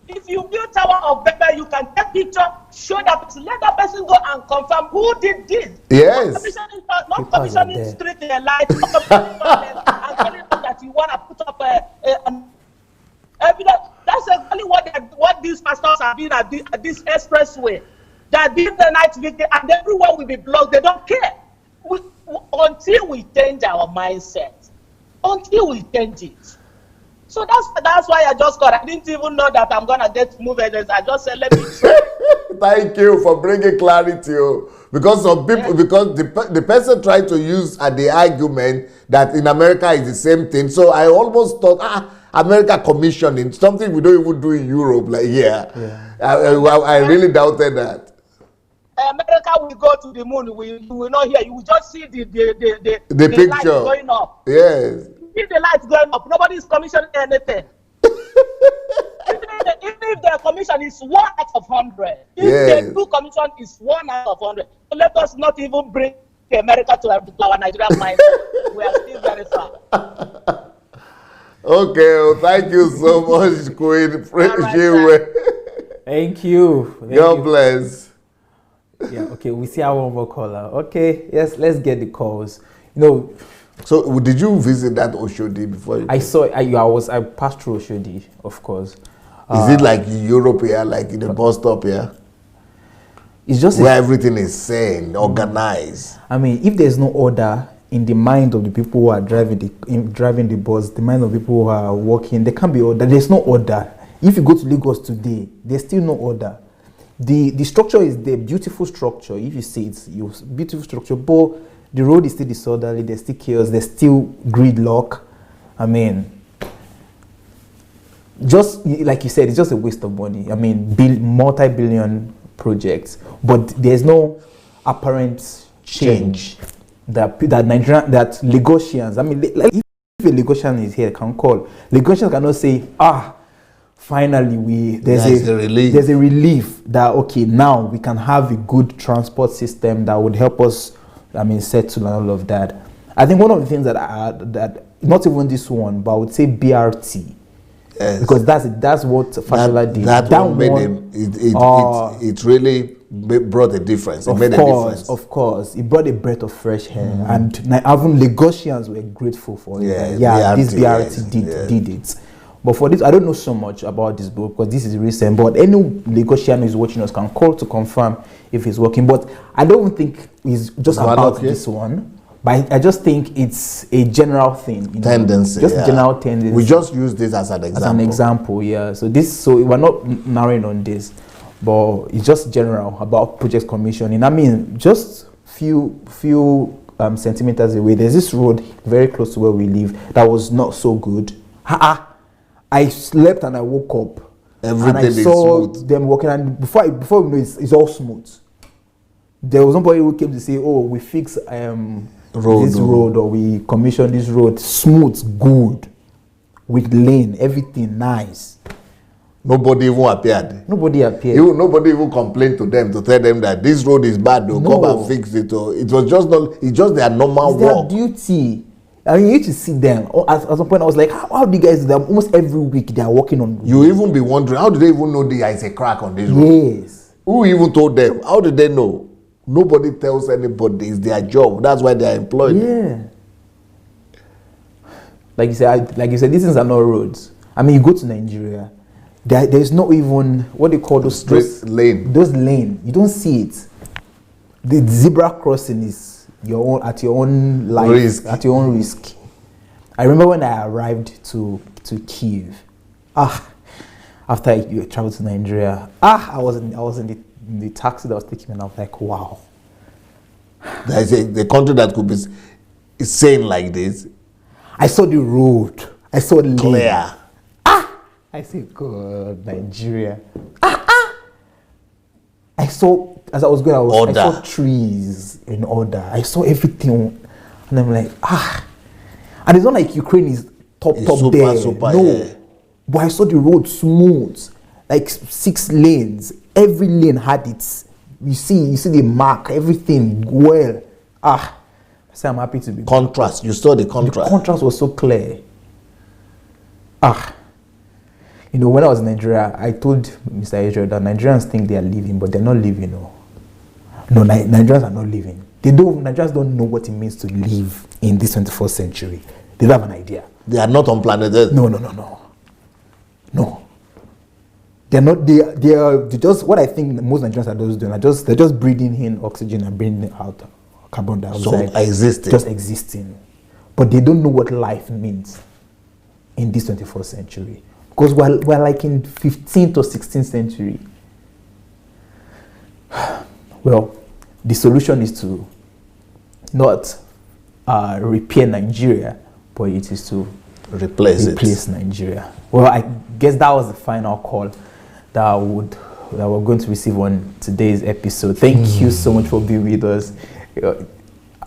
If you build Tower of Babel, you can take picture, show that person, let that person go and confirm who did this. Yes. Not commissioning street light, not commissioning and telling them that you want to put up evidence. That's exactly what these pastors are doing at this expressway. They are doing the night visit and everyone will be blocked. They don't care. Until we change our mindset. Until we change it. So that's why I just got. I didn't even know that I'm gonna get moved. I just said, let me try. Thank you for bringing clarity. Because some people, because the person tried to use the argument that in America is the same thing. So I almost thought, America commissioning something we don't even do in Europe. Like I really doubted that. America will go to the moon. You will not hear. You will just see the picture lights going up. Yes. See the lights going up. Nobody is commissioning anything. Even if their commission is 1 out of 100, if they do commission is 1 out of 100, so let us not even bring America to our Nigerian mindset. We are still very far. Okay, well, thank you so much, Queen. Thank you. God bless. Yeah, okay, we see our one more caller. Okay, yes, let's get the calls. You know, so did you visit that Oshodi before? I passed through Oshodi, of course. Is it like Europe here, like in the bus stop here? It's just where everything is sane, organized. I mean, if there's no order in the mind of the people who are driving the bus, the mind of people who are working, there can't be order. There's no order. If you go to Lagos today, there's still no order. The structure is the beautiful structure. If you see it's beautiful structure, but the road is still disorderly. There's still chaos. There's still gridlock. I mean, just like you said, it's just a waste of money. I mean, multi-billion projects, but there's no apparent change. That Lagosians. I mean, like if a Lagosian is here, can call. Lagosians cannot say, finally there's a relief that okay, now we can have a good transport system that would help us, I mean, settle and all of that. I think one of the things that not even this one, but I would say BRT. Yes. Because that's what Fashola did. That one made it really brought a difference. It Of made a course, difference. of course. It brought a breath of fresh air. And even Lagosians were grateful for it. This BRT did it. But for this, I don't know so much about this book because this is recent. But any Lagosian who is watching us can call to confirm if it's working. But I don't think it's just about this one. But I just think it's a general thing. Tendency. Just general tendency. We just use this as an example. As an example, yeah. So we're not narrowing on this, but it's just general about project commissioning. I mean, just few centimeters away, there's this road very close to where we live that was not so good. I slept and I woke up. Everything and I is saw smooth. them walking, and before we know it's all smooth. There was nobody who came to say, "Oh, we fix this road or we commission this road smooth, good, with lane, everything nice." Nobody even appeared. Nobody appeared. Nobody even complained to them to tell them that this road is bad. They'll come and fix it. Or it was just not. It's just their normal work. Their duty. I mean, you need to see them. At some point, I was like, how do you guys do that? Almost every week they are working on. You even be wondering, how do they even know there is a crack on this road? Yes. Who even told them? How did they know? Nobody tells anybody. It's their job. That's why they are employed. Yeah. Like you said, these things are not roads. I mean, you go to Nigeria, there's not even what they call those lane. Those lane. You don't see it. The zebra crossing is at your own life, risk. At your own risk. I remember when I arrived to Kiev. After you traveled to Nigeria, I was in the taxi that was taking me, and I was like, wow. There's the country that could be sane like this. I saw the road. I saw the clear. I said, God, Nigeria. I saw, as I was going, I saw trees in order. I saw everything. And I'm like, And it's not like Ukraine is top there. No. But I saw the road smooth. Like 6 lanes. Every lane had its, you see the mark, everything well. I say I'm happy to be contrast. You saw the contrast. The contrast was so clear. When I was in Nigeria, I told Mr. Israel that Nigerians think they are living, but they're not living. No, Nigerians are not living. Nigerians don't know what it means to live in this 21st century. They don't have an idea. They are not on planet Earth. No. They're not. They are just what I think most Nigerians are doing. They're just breathing in oxygen and breathing out carbon dioxide. So existing. Just existing, but they don't know what life means in this 21st century. Because we're like in 15th or 16th century. Well, the solution is to not repair Nigeria, but it is to replace Nigeria. Well, I guess that was the final call that we're going to receive on today's episode. Thank you so much for being with us. It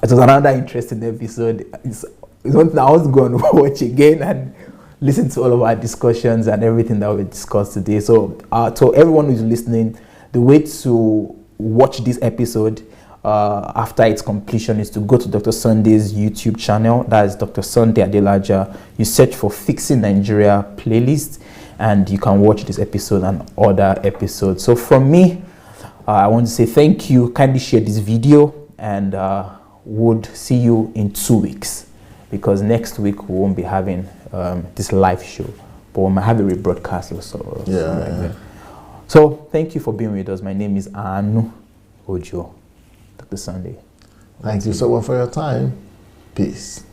was another interesting episode. It's something I was going to watch again and listen to all of our discussions and everything that we discussed today. So to everyone who's listening, the way to watch this episode after its completion is to go to Dr. Sunday's YouTube channel. That is Dr. Sunday Adelaja. You search for Fixing Nigeria playlist and you can watch this episode and other episodes. So from me, I want to say thank you. Kindly share this video and would see you in 2 weeks, because next week we won't be having this live show, but we might have a rebroadcast or so. Like that. So thank you for being with us. My name is Anu Ojo, Dr. Sunday. Thank you so much for your time. Peace.